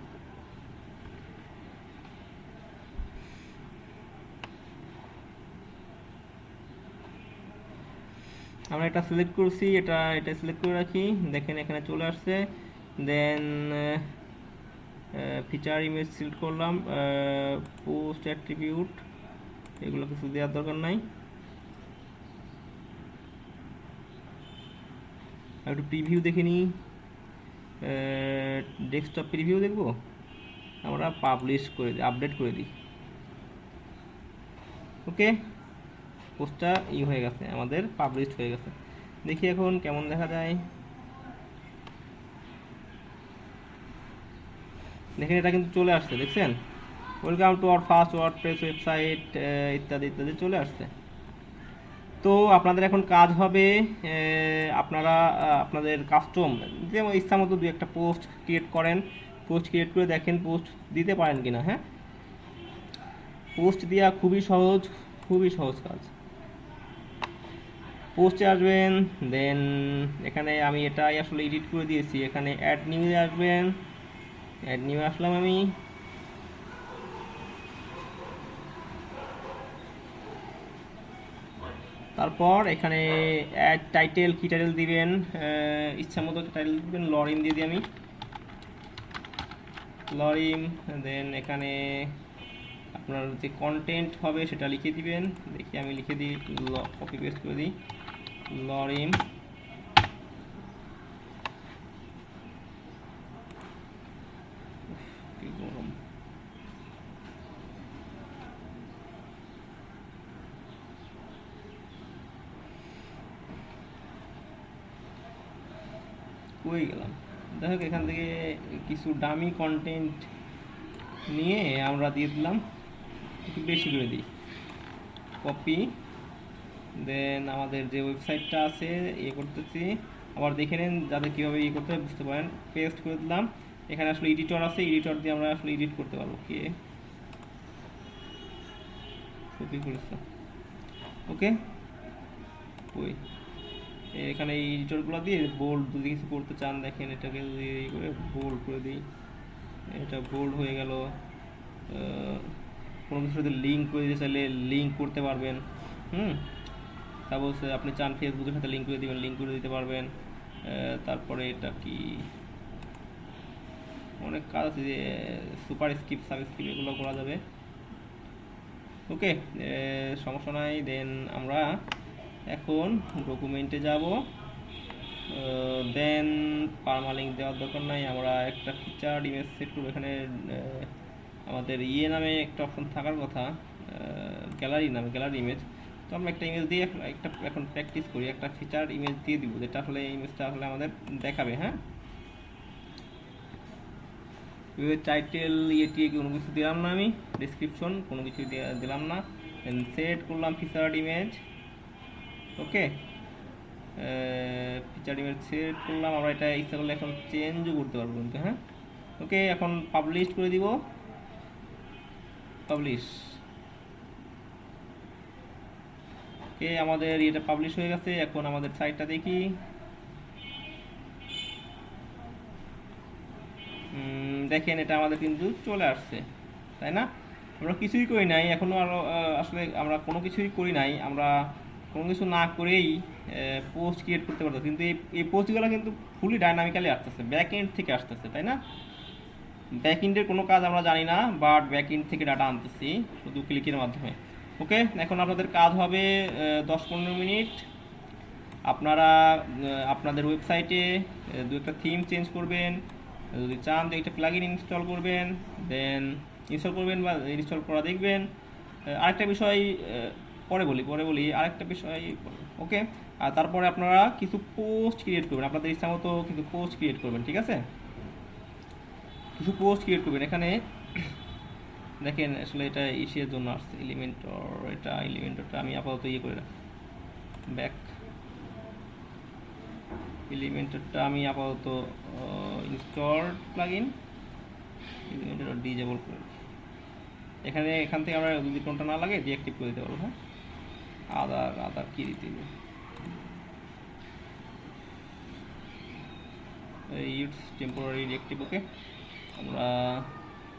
আমরা এটা সিলেক্ট করছি, এটা সিলেক্ট করে রাখি। দেখেন এখানে চলে আসছে। দেন ফিচার ইমেজ সিলেক্ট করলাম, পোস্ট অ্যাট্রিবিউট, এগুলো কিছু দেওয়ার দরকার নাই। একটু প্রিভিউ দেখে নিই, ডেস্কটপ প্রিভিউ দেখবো। আমরা পাবলিশ করে দিই, আপডেট করে দিই। ওকে, পোস্টটা হয়ে গেছে, আমাদের পাবলিশড হয়ে গেছে। দেখি এখন কেমন দেখা যায়। দেখেন এটা কিন্তু চলে আসছে, দেখছেন? Welcome to our first WordPress website ইত্যাদি ইত্যাদি চলে আসছে। তো আপনাদের এখন কাজ হবে, আপনারা আপনাদের কাস্টম যেমন ইচ্ছা মতো দু একটা পোস্ট ক্রিয়েট করেন। পোস্ট ক্রিয়েট করে দেখেন পোস্ট দিতে পারেন কিনা। হ্যাঁ, পোস্ট দেওয়া খুবই সহজ, খুবই সহজ কাজ। পোস্টে আসবেন, দেন এখানে আমি এটাই আসলে এডিট করে দিয়েছি, এখানে অ্যাড নিউয়ে আসবেন, অ্যাড নিউ আসলাম আমি। তারপর এখানে অ্যাড টাইটেল, কি টাইটেল দিবেন, ইচ্ছা মতো টাইটেল দিবেন। লরিম দিয়ে দিই আমি, লরিম। দেন এখানে আপনার যে কন্টেন্ট হবে সেটা লিখে দিবেন। দেখি আমি লিখে দিই, কপি পেস্ট করে দিই, লরিম। কি গরম, কই গেলাম? দেখো এখান থেকে কিছু ডামি কন্টেন্ট নিয়ে আমরা দিয়ে দিলাম, একটু বেশি করে দিই, কপি। দেন আমাদের যে ওয়েবসাইটটা আছে করতেছি, আবার দেখে নেন যাতে কীভাবে করতে হয় বুঝতে পারেন। পেস্ট করে দিলাম। এখানে আসলে এডিটর আছে, এডিটর দিয়ে আমরা আসলে এডিট করতে পারবো। কে কপি করেছিলাম, ওকে, ওই এখানে এই এডিটরগুলো দিয়ে বোল্ড যদি কিছু করতে চান, দেখেন এটাকে যদি করে বোল্ড করে দিই, এটা বোল্ড হয়ে গেল। কোনো কিছু যদি লিঙ্ক করে দিতে চাইলে লিঙ্ক করতে পারবেন। তারপর আপনি চান ফেসবুকের সাথে লিঙ্ক করে দিবেন, লিঙ্ক করে দিতে পারবেন। তারপরে এটা কি অনেক কাজ আছে, যে সুপার স্ক্রিপ, সাব স্ক্রিপ, এগুলো করা যাবে। ওকে, সমস্যা নাই। দেন আমরা এখন ডকুমেন্টে যাব। দেন পারমালিঙ্ক দেওয়ার দরকার নাই, আমরা একটা ফিচার ইমেজ সেট করবো। এখানে আমাদের নামে একটা অপশন থাকার কথা, গ্যালারি নামে, গ্যালারি ইমেজ। তো আমরা একটা ইমেজ দিয়ে একটা এখন প্র্যাকটিস করি, একটা ফিচার ইমেজ দিয়ে দিব, যেটা আসলে ইমেজটা আসলে আমাদের দেখাবে। হ্যাঁ, টাইটেল কোনো কিছু দিলাম না, আমি ডিসক্রিপশন কোনো কিছু দিলাম না। সেট করলাম ফিচার্ড ইমেজ। ওকে, ফিচার ইমেজ সেট করলাম। আমরা এটা ইচ্ছা করলে এখন চেঞ্জও করতে পারবো কিন্তু। হ্যাঁ, ওকে, এখন পাবলিশ করে দিব, পাবলিশ। ওকে, আমাদের এটা পাবলিশ হয়ে গেছে। এখন আমাদের সাইটটা দেখি, দেখেন এটা আমাদের কিন্তু চলে আসছে, তাই না? আমরা কিছুই করি নাই এখনও, আরও আসলে আমরা কোনো কিছুই করি নাই। আমরা কোনো কিছু না করেই পোস্ট ক্রিয়েট করতে পারতো, কিন্তু এই পোস্টগুলো কিন্তু ফুলি ডাইনামিক্যালি আসতেছে, ব্যাক এন্ড থেকে আসতেছে, তাই না? ব্যাক এন্ডের কোনো কাজ আমরা জানি না, বাট ব্যাক এন্ড থেকে ডাটা আনতেছি শুধু ক্লিকের মাধ্যমে। ওকে, এখন আপনাদের কাজ হবে 10-15 মিনিট। আপনারা আপনাদের ওয়েবসাইটে দু একটা থিম চেঞ্জ করবেন, যদি চান তো একটা প্লাগইন ইনস্টল করবেন। দেন ইনস্টল করবেন বা ইনস্টল করা দেখবেন। আরেকটা বিষয় পরে বলি আরেকটা বিষয়। ওকে, আর তারপরে আপনারা কিছু পোস্ট ক্রিয়েট করবেন, আপনাদের ইচ্ছা মতো কিছু পোস্ট ক্রিয়েট করবেন, ঠিক আছে? কিছু পোস্ট ক্রিয়েট করবেন। এখানে দেখেন আসলে এটা ইসের জন্য আসছে, এলিমেন্টরটা আমি আপাতত ইয়ে করে রাখি, ব্যাক। এলিমেন্টরটা আমি আপাতত ইনস্টল প্লাগইন এলিমেন্টর ডিজেবল করে রাখি। এখান থেকে আমরা যদি কোনটা না লাগে ডিঅ্যাক্টিভ করে দিতে পারবো। হ্যাঁ, আদার কি দিতে হবে, ইউজ টেম্পোরারি ডিঅ্যাক্টিভ। ওকে, আমরা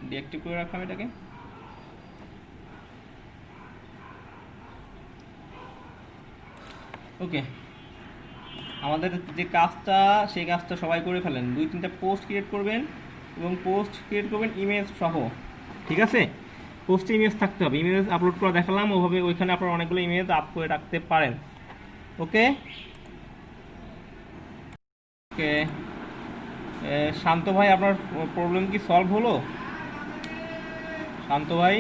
ডিঅ্যাক্টিভ করে রাখলাম এটাকে। ওকে, আমাদের যে কাজটা সেই কাজটা সবাই করে ফেলেন। 2-3টা পোস্ট ক্রিয়েট করবেন এবং পোস্ট ক্রিয়েট করবেন ইমেজ সহ, ঠিক আছে? পোস্টে ইমেজ থাকতে হবে, ইমেজ আপলোড করা দেখালাম ওভাবে, ওইখানে আপনারা অনেকগুলো ইমেজ আপ করে রাখতে পারেন। ওকে ওকে, শান্ত ভাই আপনার প্রবলেম কি সলভ হলো? শান্ত ভাই,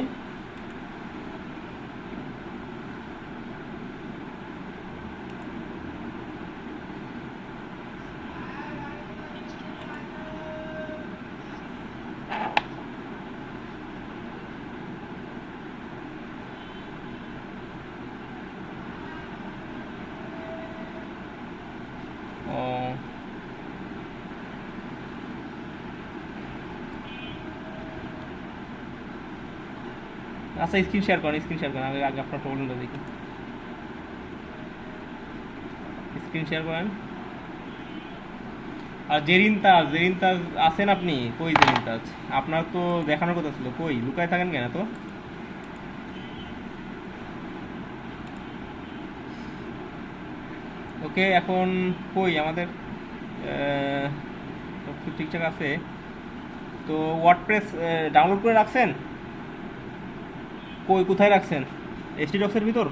ও আচ্ছা, স্ক্রিন শেয়ার করেন, আগে আগে আপনার প্রবলেমটা দেখি। স্ক্রিন শেয়ার করেন। আর জেরিন তাজ আছেন আপনি? কই জেরিন তাজ? আপনার তো দেখানোর কথা ছিল, কই লুকায় থাকেন কেন তো? ওকে, এখন কই আমাদের সব কিছু ঠিকঠাক আছে তো? ওয়ার্ডপ্রেস ডাউনলোড করে রাখছেন? কই কোথায় রাখছেন? এসটি ডক্সের ভিতর?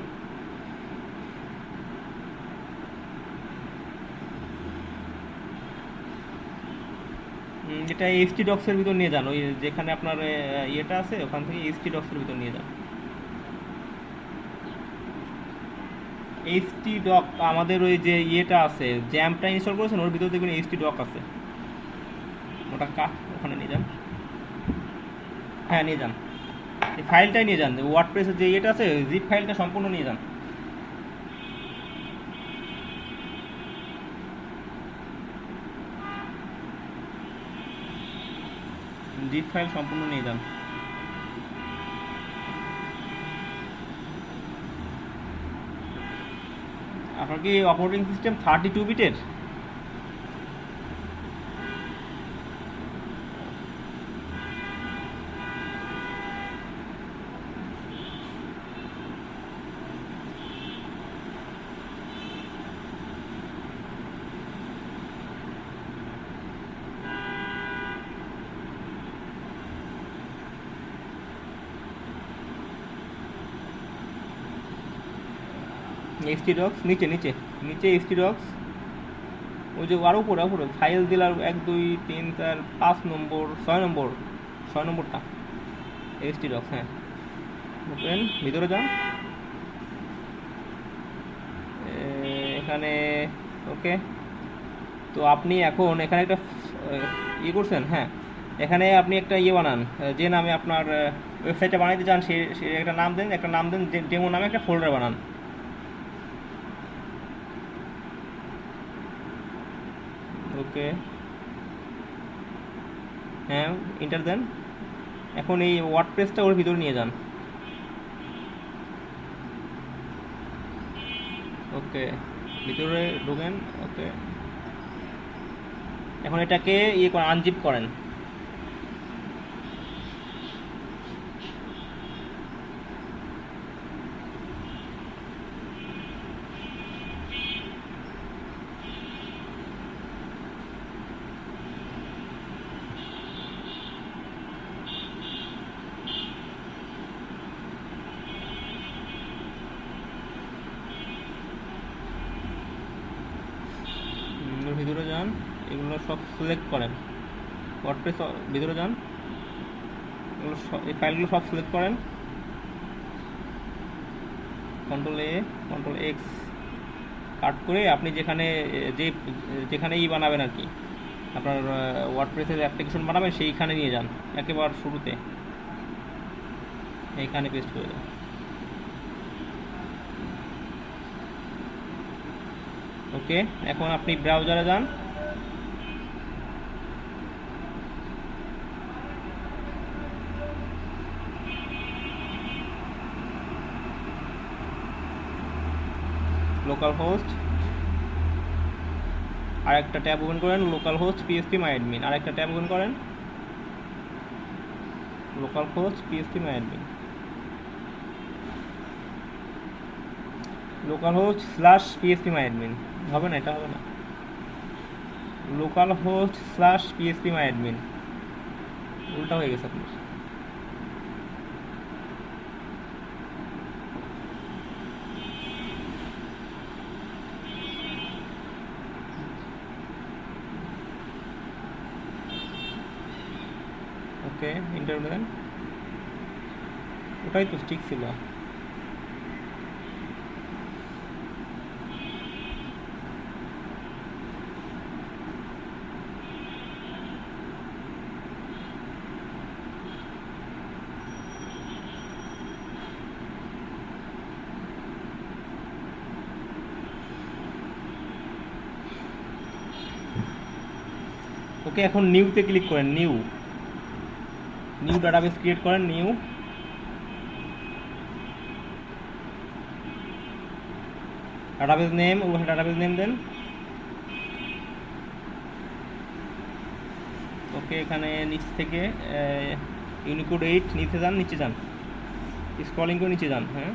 এটা এইচটি ডক্সের ভিতর নিয়ে যান, ওই যেখানে আপনার ইয়েটা আছে ওখান থেকে এইচটি ডক্সের ভিতর নিয়ে যান। এইচটি ডক আমাদের ওই যে ইয়েটা আছে, জ্যাম্পটা ইনস্টল করেছেন ওর ভিতর দেখবেন এইচটি ডক আছে, ওটা ওখানে নিয়ে যান। হ্যাঁ নিয়ে যান, এই ফাইলটাই নিয়ে যান, ওয়ার্ডপ্রেসের যে ইয়েটা আছে জিপ ফাইলটা সম্পূর্ণ নিয়ে যান। জিপ ফাইল সম্পূর্ণ নিয়ে যান। আপনার কি অপারেটিং সিস্টেম 32 বিটের? এইচটি ডক্স নিচে নিচে নিচে এইচটি ডক্স, ওই যে আরও উপরে ফাইল দিলার 1 2 3 4 5 নম্বর 6 নম্বরটা এইচটি ডক্স। হ্যাঁ, ওপেন, ভিতরে যান এখানে। ওকে, তো আপনি এখন এখানে একটা ইয়ে করছেন। হ্যাঁ, এখানে আপনি একটা ইয়ে বানান, যে নামে আপনার ওয়েবসাইটটা বানাইতে চান সে একটা নাম দেন, ডেমো নামে একটা ফোল্ডার বানান। ওকে, হ্যাঁ ইন্টার দেন। এখন এই ওয়ার্ডপ্রেসটা ওর ভিতরে নিয়ে যান। ওকে, ভিতরে ঢোকেন। ওকে, এখন এটাকে ইয়ে করেন, আনজিপ করেন। ভিতরে যান, এগুলো সব সিলেক্ট করেন। ওয়ার্ডপ্রেস ভিতরে যান। এই ফাইলগুলো সব সিলেক্ট করেন, কন্ট্রোল এক্স কাট করে আপনি যেখানে বানাবেন আর কি, আপনার ওয়ার্ডপ্রেসের অ্যাপ্লিকেশন বানাবেন সেইখানে নিয়ে যান, একেবারে শুরুতে এইখানে পেস্ট করে দেন। ওকে, এখন আপনি ব্রাউজারে যান, লোকাল হোস্ট আর একটা ট্যাব ওপেন করেন, localhost PHP my admin, আর একটা ট্যাব ওপেন করেন, localhost PHP my admin, localhost slash PHP my admin, হবে না, এটা হবে না, localhost slash PHP my admin, উল্টা হয়ে গেছে আপনার। ওকে, ইন্টার দেন, ওটাই তো ঠিক ছিল। ওকে, এখন নিউতে ক্লিক করেন, নিউ ডাটাবেস ক্রিয়েট করেন, নিউ ডাটাবেস নেম, ওখানে ডাটাবেস নেম দেন। ওকে, এখানে নিচ থেকে ইউনিকোড 8 নিচে যান, স্ক্রলিং করে নিচে যান, হ্যাঁ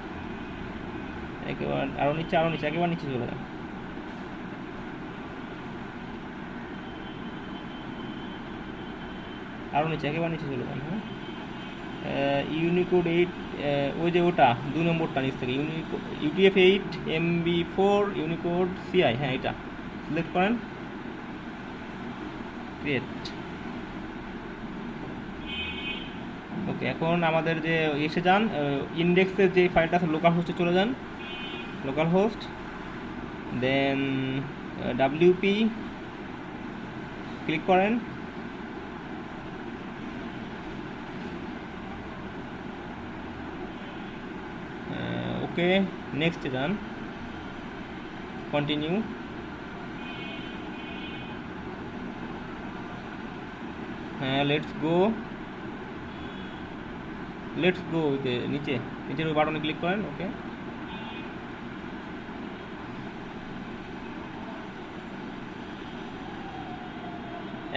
একেবারে আরও নিচে একেবারে নিচে চলে যান। আরও নিচে একেবারে নিচে চলে যান, হ্যাঁ ইউনিকোড 8, ওই যে ওটা 2 নম্বরটা নিচ থেকে UTF-8 MB4 ইউনিকোড CI, হ্যাঁ এটা সিলেক্ট করেন, ক্রিয়েট। ওকে, এখন আমাদের যে এসে যান ইন্ডেক্সের যে ফাইলটা আছে লোকাল হোস্টে চলে যান, লোকাল হোস্ট, দেন WP ক্লিক করেন, ওকে নেক্সটে যান, কন্টিনিউ, হ্যাঁ লেটস গো নিচের ওই বাটনে ক্লিক করেন। ওকে,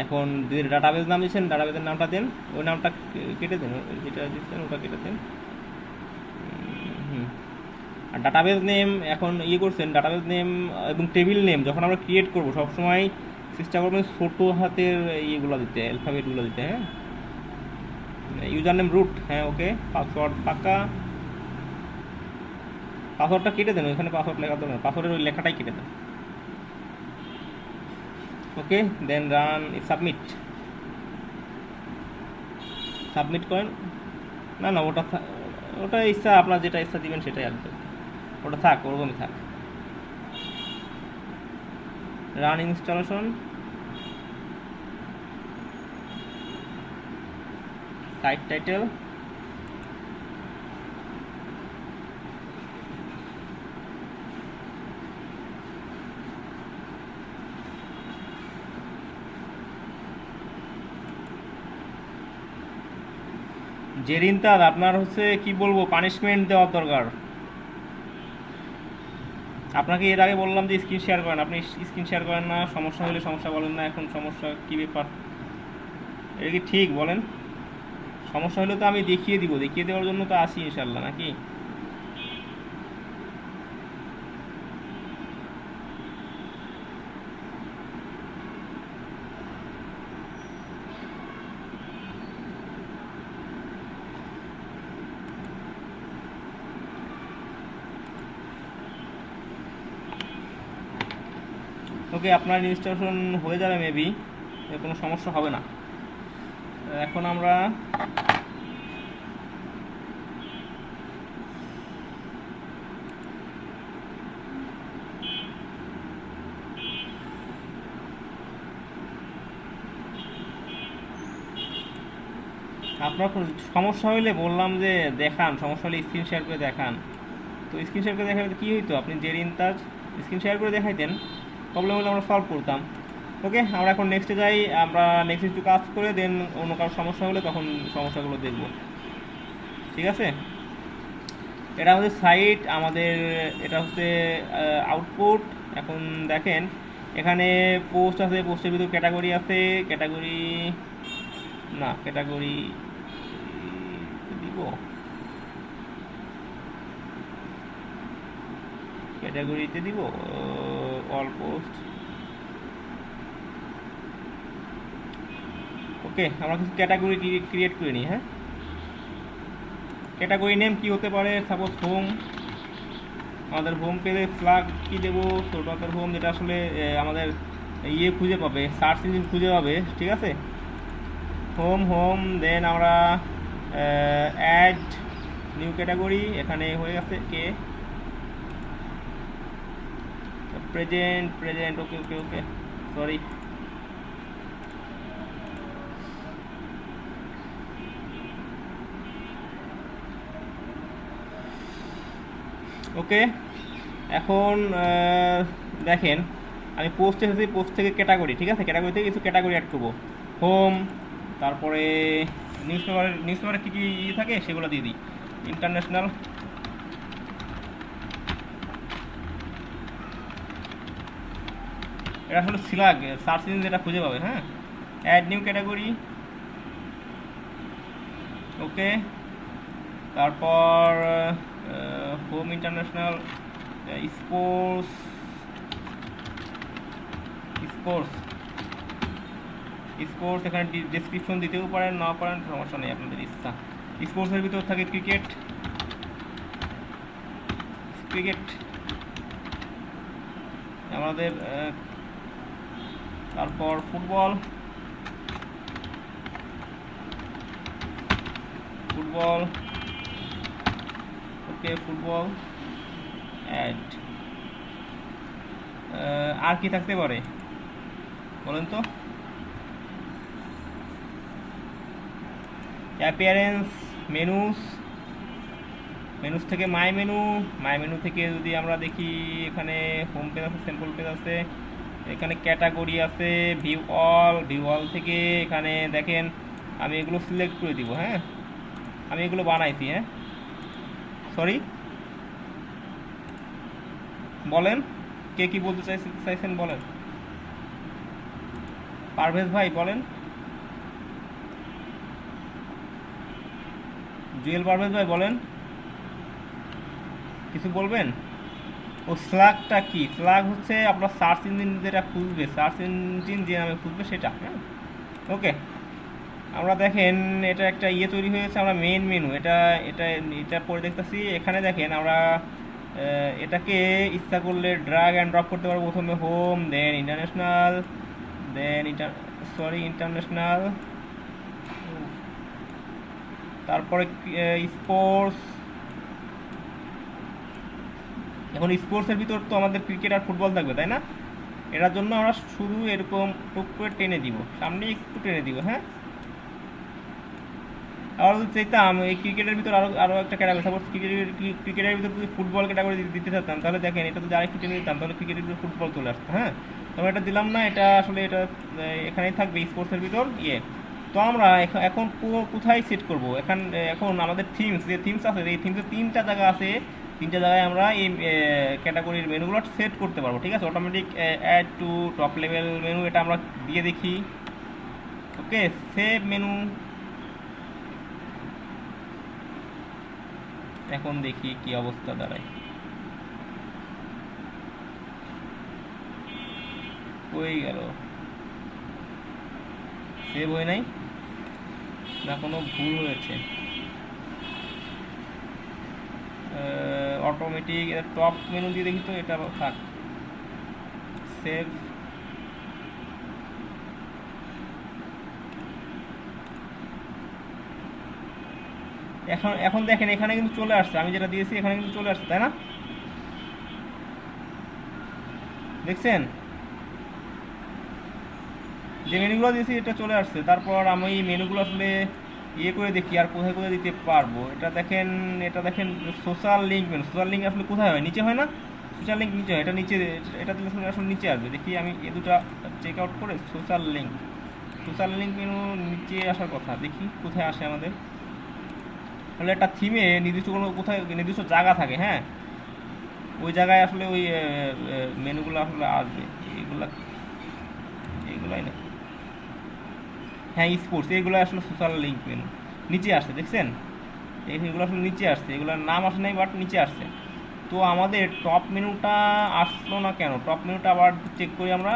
এখন ডাটাবেস নাম দিচ্ছেন, ডাটাবেসের নামটা দেন, ওই নামটা কেটে দেন, যেটা দিচ্ছেন ওটা কেটে দেন। আর ডাটাবেস নেম এখন করছেন, ডাটাবেস নেম এবং টেবিল নেম যখন আমরা ক্রিয়েট করব সবসময় চেষ্টা করবেন ছোটো হাতের ইয়েগুলো দিতে, অ্যালফাবেটগুলো দিতে, হ্যাঁ ইউজার নেম রুট, হ্যাঁ ওকে, পাসওয়ার্ড ফাঁকা, পাসওয়ার্ডটা কেটে দেন, ওইখানে পাসওয়ার্ড লেখা দরকার, পাসওয়ার্ডের ওই লেখাটাই কেটে দেন। ওকে, দেন রান, সাবমিট করেন, না ওটা ইচ্ছা, আপনার যেটা ইচ্ছা দিবেন সেটাই আসবে, ওটা থাক, ওরকমই থাক। রান ইনস্টলেশন, সাইট টাইটেল, জেরিনতার আপনার হচ্ছে কি বলবো, পানিশমেন্ট দেওয়ার দরকার। আপনাকে এর আগে বললাম যে স্ক্রিন শেয়ার করেন, আপনি স্ক্রিন শেয়ার করেন না, সমস্যা হলে সমস্যা বলেন না, এখন সমস্যা কী ব্যাপার, এটা কি ঠিক বলেন? সমস্যা হলে তো আমি দেখিয়ে দেওয়ার জন্য তো আসি ইনশাল্লাহ, নাকি? ওকে, আপনার ইনস্টলেশন হয়ে যাবে মেবি, কোনো সমস্যা হবে না। এখন আমরা আপনার সমস্যা হইলে বললাম যে দেখান, সমস্যা হলে স্ক্রিন শেয়ার করে দেখান। তো স্ক্রিন শেয়ার করে দেখালে কী হইতো, আপনি যে ইনতাজ স্ক্রিন শেয়ার করে দেখাইতেন, প্রবলেম হলে আমরা সলভ করতাম। ওকে, আমরা এখন নেক্সটে যাই। আমরা নেক্সট একটু কাজ করে দেন অন্য কারোর সমস্যা হলে তখন সমস্যাগুলো দেখব। ঠিক আছে, এটা আমাদের সাইট, আমাদের এটা হচ্ছে আউটপুট। এখন দেখেন এখানে পোস্ট আছে, পোস্টের ভিতর ক্যাটাগরি আছে, ক্যাটাগরি না, ক্যাটাগরি দিব, ক্যাটাগরিতে দিব অল পোস্ট। ওকে, আমরা কিছু ক্যাটাগরি ক্রিয়েট করে নিই। হ্যাঁ, ক্যাটাগরি নেম কি হতে পারে, সাপোজ হোম। আমাদের হোম পেজে ফ্ল্যাগ কি দেবো, ছোট হাতের হোম, যেটা আসলে আমাদের ইয়ে খুঁজে পাবে, সার্চ ইঞ্জিন খুঁজে পাবে। ঠিক আছে, হোম হোম, দেন আমরা অ্যাড নিউ ক্যাটাগরি, এখানে হয়ে গেছে কে প্রেজেন্ট, প্রেজেন্ট। ওকে ওকে ওকে, সরি। ওকে, এখন দেখেন আমি পোস্টে এসেছি, পোস্ট থেকে ক্যাটাগরি। ঠিক আছে, ক্যাটাগরি থেকে কিছু ক্যাটাগরি অ্যাড করবো, হোম, তারপরে নিউজ পেপারে কী কী ইয়ে থাকে সেগুলো দিয়ে দিই। ইন্টারন্যাশনাল, এটা আসলে সিলাগ সার্চ ইঞ্জিন যেটা খুঁজে পাবে। হ্যাঁ, অ্যাড নিউ ক্যাটাগরি। ওকে, তারপর home, international, sports, sports sports এখানে ডিসক্রিপশন দিতেও পারেন, না পারেন, সমস্যা নেই, আপনাদের ইচ্ছা। স্পোর্টসের ভিতর থাকে ক্রিকেট, ক্রিকেট আমাদের, তারপর ফুটবল, ফুটবল। ওকে, ফুটবল অ্যাড। আর কি থাকতে পারে বলেন তো? অ্যাপিয়ারেন্স, মেনুস, মেনুস থেকে মাই মেনু, মাই মেনু থেকে যদি আমরা দেখি এখানে হোম পেজ আছে, স্যাম্পল পেজ আছে, এখানে ক্যাটাগরি আছে, ভিউ অল, ভিউ অল থেকে এখানে দেখেন আমি এগুলো সিলেক্ট করে দিব। হ্যাঁ, আমি এগুলো বানাইছি। হ্যাঁ, সরি, বলেন কে কি বলতে চাইছেন বলেন। পারভেজ ভাই বলেন, জুয়েল পারভেজ ভাই বলেন, কিছু বলবেন। ও স্ল্যাগটা কি? স্ল্যাগ হচ্ছে আপনার সার্চ ইঞ্জিন যেটা খুঁজবে, সার্চ ইঞ্জিন যে নামে খুঁজবে সেটা। হ্যাঁ, ওকে, আমরা দেখেন এটা একটা ইয়ে তৈরি হয়েছে, আমরা মেন মেনু, এটা এটা এটা পরে দেখতেছি। এখানে দেখেন আমরা এটাকে ইচ্ছা করলে ড্রাগ অ্যান্ড ড্রপ করতে পারবো। প্রথমে হোম, দেন ইন্টারন্যাশনাল, দেন ইন্টারন্যাশনাল, তারপরে স্পোর্টস। এখন স্পোর্টসের ভিতর তো আমাদের ক্রিকেট আর ফুটবল থাকবে, তাই না? এটার জন্য আমরা শুধু এরকম টুক করে টেনে দিব, সামনে একটু টেনে দিব। হ্যাঁ, আবার যদি চাইতাম এই ক্রিকেটের ভিতর আরও আরও একটা ক্যাটাগরি, সাপোজ ক্রিকেটের ভিতর যদি ফুটবল ক্যাটাগরি দিতে চাইতাম, তাহলে দেখেন এটা যদি আরেকটু টেনে দিতাম তাহলে ক্রিকেটের ভিতর ফুটবল চলে আসতো। হ্যাঁ, তবে এটা দিলাম না, এটা আসলে এটা এখানেই থাকবে স্পোর্টসের ভিতর ইয়ে। তো আমরা এখন কোথায় সেট করব? এখন আমাদের থিমস, যে থিমস আছে, এই থিমসের তিনটা জায়গা আছে, তিনটা জায়গায় আমরা এই ক্যাটাগরির মেনুগুলো সেট করতে পারবো। ঠিক আছে, automatic add to top level menu, এটা আমরা দিয়ে দেখি। Okay, save menu. এখন দেখি কি অবস্থা দাঁড়ায়। হয়ে গেল, সেভ হয় নাই না, কোনো ভুল হয়েছে? অটোমেটিক টপ মেনু দিয়ে দেখি তো, এটা থাক, সেভ। এখন এখন দেখেন এখানে কিন্তু চলে আসছে, আমি যেটা দিয়েছি এখানে কিন্তু চলে আসছে, তাই না? দেখছেন যে মেনুগুলো দিয়েছি এটা চলে আসছে। তারপর আমি এই মেনুগুলো আসলে ইয়ে করে দেখি আর কোথায় কোথায় দিতে পারবো। এটা দেখেন social link menu. Social link আসলে কোথায় হয়? নিচে হয় না? সোশ্যাল লিঙ্ক নিচে হয়, এটা নিচে, এটা দিলে আসলে নিচে আসবে। দেখি আমি এ দুটা চেক আউট করে social link, social link menu নিচে আসার কথা, দেখি কোথায় আসে আমাদের। তাহলে একটা থিমে নির্দিষ্ট কোনো কোথায় নির্দিষ্ট জায়গা থাকে, হ্যাঁ, ওই জায়গায় আসলে ওই মেনুগুলো আসলে আসবে। এগুলা এইগুলাই না, হ্যাঁ স্পোর্টস, এইগুলো আসলে সোশ্যাল লিঙ্ক মেনু নিচে আসছে, দেখছেন? এগুলো আসলে নিচে আসছে, এগুলোর নাম আসে নাই বাট নিচে আসছে। তো আমাদের টপ মেনুটা আসলো না কেন? টপ মেনুটা আবার চেক করি আমরা।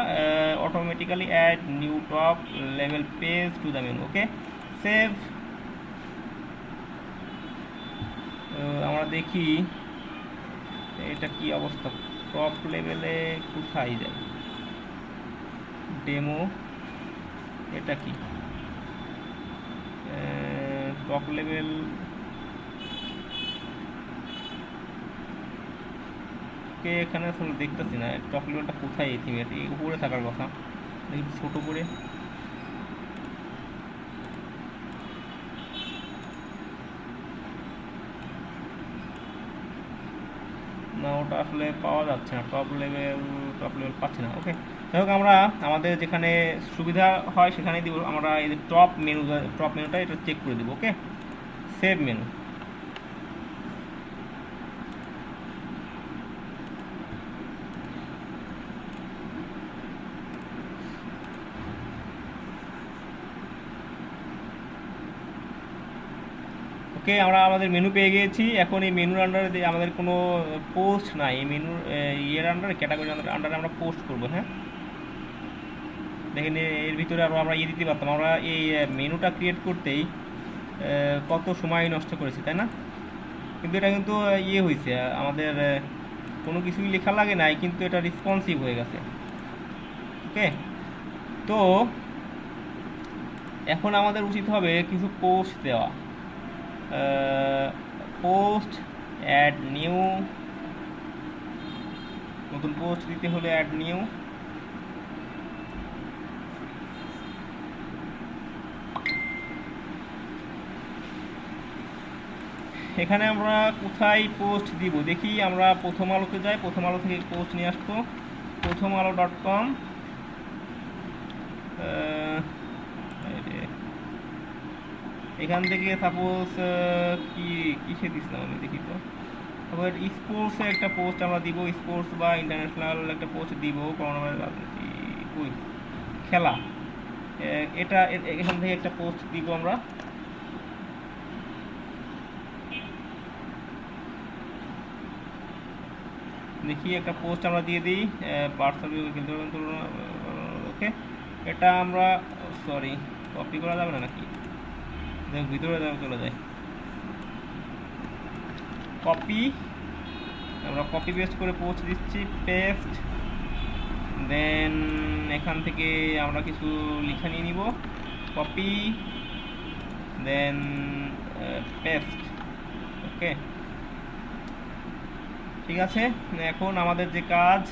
Automatically add new top level page to the menu. Okay, save. আমরা দেখি এটা কি অবস্থা। টপ লেভেলে কোথায় যায়? ডেমো, এটা কি টপ লেভেল? কে এখানে আসলে দেখতেছি না টপ লেভেলটা কোথায়। এই থিমে উপরে থাকার কথা, দেখি ছোট করে। না, ওটা আসলে পাওয়া যাচ্ছে না, টপ লেভেল পাচ্ছি না। ওকে, যাই হোক আমরা আমাদের যেখানে সুবিধা হয় সেখানেই দিব আমরা। এই যে টপ মেনুটা এটা চেক করে দিব। ওকে, সেভ মেনু। ওকে, আমরা আমাদের মেনু পেয়ে গিয়েছি। এখন এই মেনুর আন্ডারে আমাদের কোনো পোস্ট নাই। এই মেনুর ইয়ের আন্ডারে, ক্যাটাগরি আন্ডারে আমরা পোস্ট করবো। হ্যাঁ, দেখেন এর ভিতরে আরও আমরা ইয়ে দিতে পারতাম। আমরা এই মেনুটা ক্রিয়েট করতেই কত সময় নষ্ট করেছি, তাই না? কিন্তু এটা কিন্তু ইয়ে হয়েছে, আমাদের কোনো কিছুই লেখা লাগে নাই, কিন্তু এটা রেসপন্সিভ হয়ে গেছে। ওকে, তো এখন আমাদের উচিত হবে কিছু পোস্ট দেওয়া। পোস্ট, অ্যাড নিউ, নতুন পোস্ট দিতে হলে অ্যাড নিউ। এখানে আমরা কোথায় পোস্ট দিব দেখি। আমরা প্রথম আলোতে যাই, প্রথম আলো থেকে পোস্ট নিয়ে আসবো, প্রথম আলো.com। এখান থেকে সাপোজ কি কিসে দিছিলাম আমি দেখি তো। তারপর স্পোর্টসে একটা পোস্ট আমরা দিব, স্পোর্টস বা ইন্টারন্যাশনাল একটা পোস্ট দিব, রাজনীতি, ওই খেলা, এটা এখান থেকে একটা পোস্ট দিব আমরা। দেখি একটা পোস্ট আমরা দিয়ে দিই, ওকে, এটা আমরা, সরি, কপি করা যাবে না নাকি? ভিতরে চলে যায়, কপি, আমরা কপি পেস্ট করে পোস্ট দিচ্ছি, পেস্ট। দেন এখান থেকে আমরা কিছু লিখে নিয়ে নিব, কপি, দেন পেস্ট। ওকে, ঠিক আছে। এখন আমাদের যে কাজ,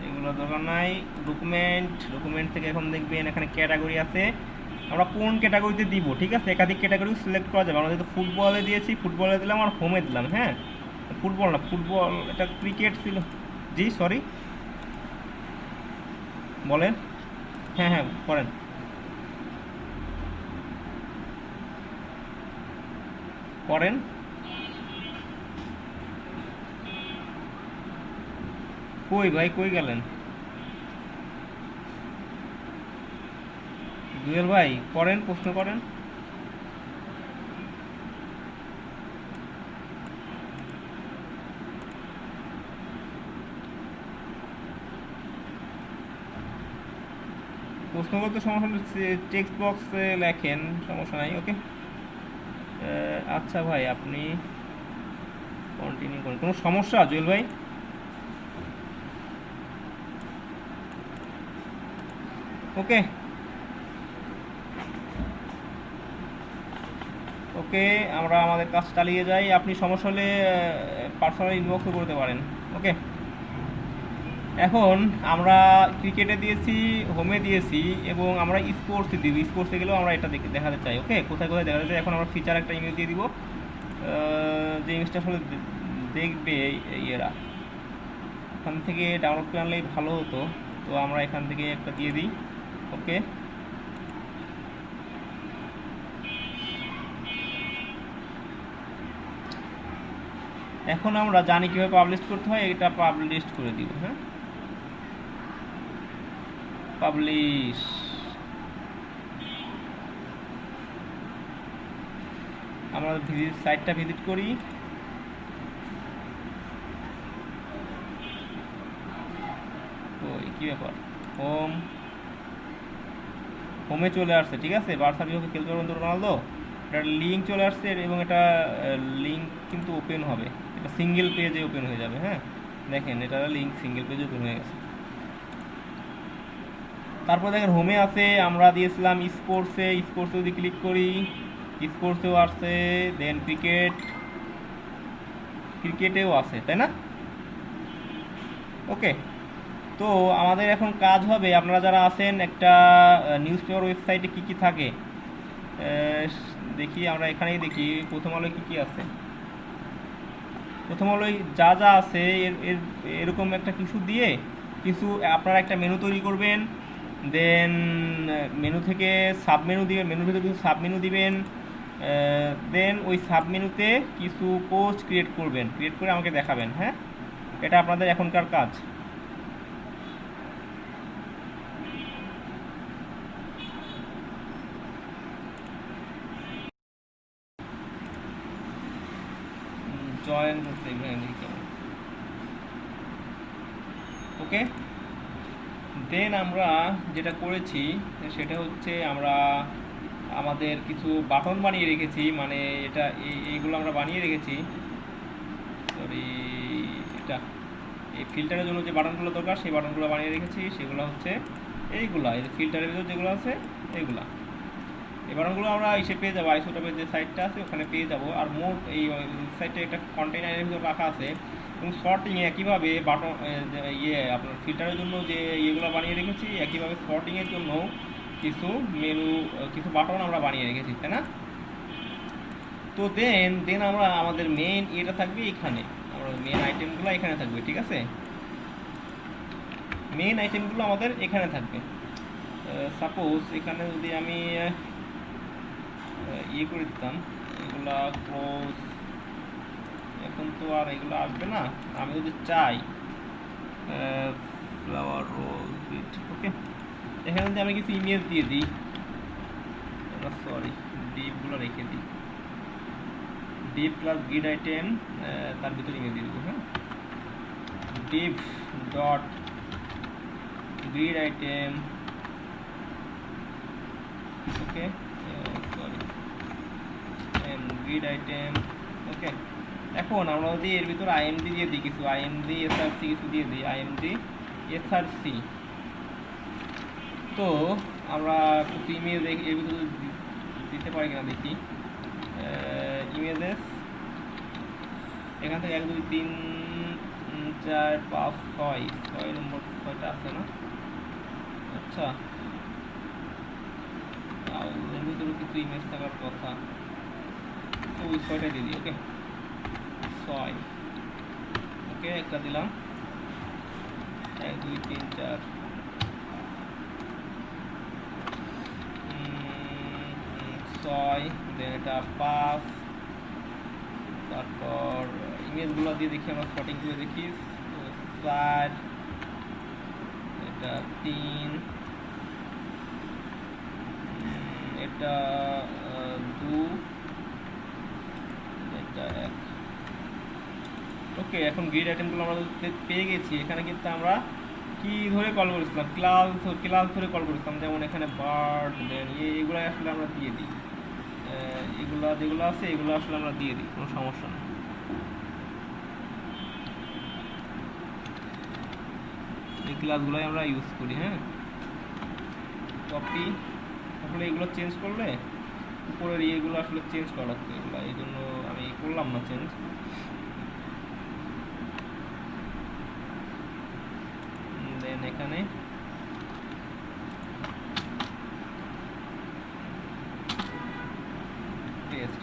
এগুলো দরকার নাই। ডকুমেন্ট থেকে এখন দেখবেন এখানে ক্যাটাগরি আছে, আমরা কোন ক্যাটাগরিতে দিব। ঠিক আছে, একাধিক ক্যাটাগরি সিলেক্ট করা যাবে। আমরা যেহেতু ফুটবলে দিয়েছি, ফুটবলে দিলাম আর হোমে দিলাম। হ্যাঁ, ফুটবল না, ফুটবল, এটা ক্রিকেট ছিল। জি সরি, বলেন। হ্যাঁ হ্যাঁ, করেন। করেন, কই ভাই, কই গেলেন জুয়েল ভাই? করেন, প্রশ্ন করেন। প্রশ্ন করতে সমস্যা হলে টেক্সট বক্সে লেখেন, সমস্যা নাই। ওকে, আচ্ছা ভাই, আপনি কন্টিনিউ করেন। কোনো সমস্যা জুয়েল ভাই? ওকে, ওকে, আমরা আমাদের কাজ চালিয়ে যাই। আপনি সমস্যা হলে পার্সোনালি ইনবক্সও করতে পারেন। ওকে। এখন আমরা ক্রিকেটে দিয়েছি, হোমে দিয়েছি, এবং আমরা স্পোর্টসে দিব। স্পোর্টসে গেলেও আমরা এটা দেখাতে চাই। ওকে, কোথায় কোথায় দেখাতে চাই। এখন আমরা ফিচার একটা ইমেজ দিয়ে দিব, যে ইমেজটা আসলে দেখবে ইয়েরা। এখান থেকে ডাউনলোড করে আনলেই ভালো হতো, তো আমরা এখান থেকে একটা দিয়ে দিই। ওকে, এখন আমরা জানি কীভাবে পাবলিশ করতে হয়, এটা পাবলিশ করে দিব। হ্যাঁ, পাবলিশ। আমরা সাইটটা ভিজিট করি। ওই কী ব্যাপার, হোমে চলে আসছে, ঠিক আছে। বার্সা বিপক্ষে খেলতে পারবেন তো রোনালদো, এটা লিঙ্ক চলে আসছে, এবং এটা লিঙ্ক কিন্তু ওপেন হবে, এটা সিঙ্গেল পেজে ওপেন হয়ে যাবে। হ্যাঁ, দেখেন এটা লিঙ্ক সিঙ্গেল পেজে ওপেন হয়ে গেছে। তারপর দেখেন হোমে আছে, আমরা দিয়েছিলাম স্পোর্টসে। স্পোর্টসে যদি ক্লিক করি, স্পোর্টসেও আসছে, দেন ক্রিকেটেও আছে, তাই না? ওকে, তো আমাদের এখন কাজ হবে, আপনারা যারা আছেন, একটা নিউজ পেপার ওয়েবসাইটে কী কী থাকে দেখি। আমরা এখানেই দেখি প্রথম আলোয় কী কী আছে। প্রথম আলোয় যা যা আছে এরকম একটা কিছু দিয়ে কিছু আপনারা একটা মেনু তৈরি করবেন। দেন মেনু থেকে সাবমেনু দিবেন, মেনুর ভিতরে কিছু সাবমেনু দিবেন। দেন ওই সাবমেনুতে কিছু পোস্ট ক্রিয়েট করবেন, ক্রিয়েট করে আমাকে দেখাবেন। হ্যাঁ, এটা আপনাদের এখনকার কাজ। জয়েন করতে ওকে, দেন আমরা যেটা করেছি সেটা হচ্ছে আমরা আমাদের কিছু বাটন বানিয়ে রেখেছি, মানে এটা এইগুলো আমরা বানিয়ে রেখেছি। সরি, এটা এই ফিল্টারের জন্য যে বাটনগুলো দরকার সেই বাটনগুলো বানিয়ে রেখেছি। সেগুলো হচ্ছে এইগুলা, এই ফিল্টারের ভিতর যেগুলো আছে এইগুলা। এই বাটনগুলো আমরা এসে পেয়ে যাবো, আইসোটপের যে সাইটটা আছে ওখানে পেয়ে যাবো। আর মোট এই সাইটে একটা কন্টেনারের ভিতর রাখা আছে, এবং শর্টিংয়ে একইভাবে বাটন আপনার ফিল্টারের জন্য যে ইয়েগুলো বানিয়ে রেখেছি, একইভাবে শর্টিংয়ের জন্য কিছু মেনু, কিছু বাটন আমরা বানিয়ে রেখেছি, তাই না? তো দেন আমরা আমাদের মেইন এটা থাকবে এখানে, আমরা মেইন আইটেমগুলো এখানে থাকবে, ঠিক আছে। মেইন আইটেমগুলো আমাদের এখানে থাকবে। সাপোজ এখানে যদি আমি ইয়ে করে দিতাম, এগুলা ক্লোজ, এখন তো আর এগুলো আসবে না। আমি যদি চাই ফ্লাওয়ার রোল বিট, ওকে, এখানে যদি আমি কিছু ইমেজ দিয়ে দিই, সরি ডিপগুলো রেখে দিই, ডিপ প্লাস গ্রিড আইটেম, তার ভিতরে ইমেজ দিয়ে দেবো। হ্যাঁ, ডিপ ডট গ্রিড আইটেম, ওকে, সরি গ্রিড আইটেম, ওকে। এখন আমরা যদি এর ভিতরে আইএমডি দিয়ে দিই, কিছু আইএমডি এসআরসি কিছু দিয়ে দিই, আইএমডি এসআরসি, তো আমরা কিছু ইমেজ এর ভিতরে দিতে পারি কিনা দেখি। ইমেজেস, এখান থেকে 1 2 3 4 5 6 নম্বর 6টা আছে না? আচ্ছা, এর ভিতরে কিছু ইমেজ থাকার কথা, তো ওই 6টা দিয়ে দিই। ওকে, 6, ওকে, একটা দিলাম, 1 2 3 4, 6, দেন এটা 5। তারপর ইমেজগুলো দিয়ে দেখি আমরা শর্টিং করে দেখি, 4, এটা 3, এটা 2, এটা 1। ওকে, এখন গ্রিড আইটেমগুলো আমরা পেয়ে গেছি। এখানে কিন্তু আমরা কি ধরে কল করেছিলাম, ক্লাস ধরে কল করেছিলাম, যেমন এখানে বার্ড, দেন এগুলো আসলে আমরা দিয়ে দিই, এগুলো যেগুলো আছে এগুলো আসলে আমরা দিয়ে দিই, কোনো সমস্যা নেই। এই ক্লাসগুলোই আমরা ইউজ করি। হ্যাঁ, কপি, আসলে এগুলো চেঞ্জ করলে উপরের ইয়েগুলো আসলে চেঞ্জ করা লাগতো, এগুলো এই জন্য আমি করলাম না চেঞ্জ। এখানে পেস্ট,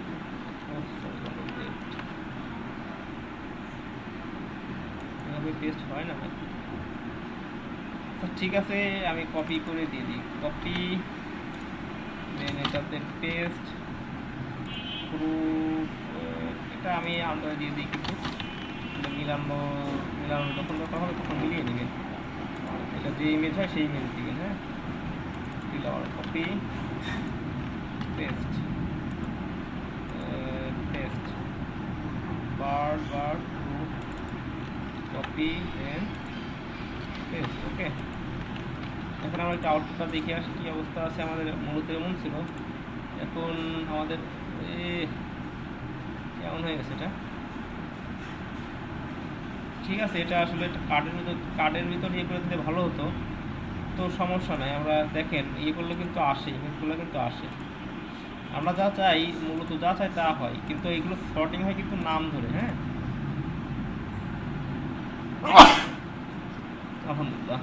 এভাবে পেস্ট হয় না। আচ্ছা ঠিক আছে, আমি কপি করে দিয়ে দিই, কপি দেন এটাতে পেস্ট পুরো, এটা আমি আন্দাজে দিয়ে দিই কিছু, মিলানো মিলানো যখন দরকার হবে তখন মিলিয়ে নেবেন। এটা যে ইমেজ হয় সেই ইমেজ দিবেন। হ্যাঁ, দিলাম কপি পেস্ট পেস্ট বার কপি এন্ড পেস্ট। ওকে, এখন আমরা একটা আউটপুটটা দেখে আসি কি অবস্থা আছে। আমাদের মূলত এমন ছিল, এখন আমাদের কেমন হয়ে গেছে এটা। ঠিক আছে, এটা আসলে কার্ডের ভিতর ইয়ে করে দিলে ভালো হতো, তো সমস্যা নাই। আমরা দেখেন ইয়ে করলে কিন্তু আসে, ইমেজগুলো কিন্তু আসে, আমরা যা চাই মূলত যা চাই তা হয়, কিন্তু এইগুলো সর্টিং হয় কিন্তু নাম ধরে। হ্যাঁ, আলহামদুলিল্লাহ।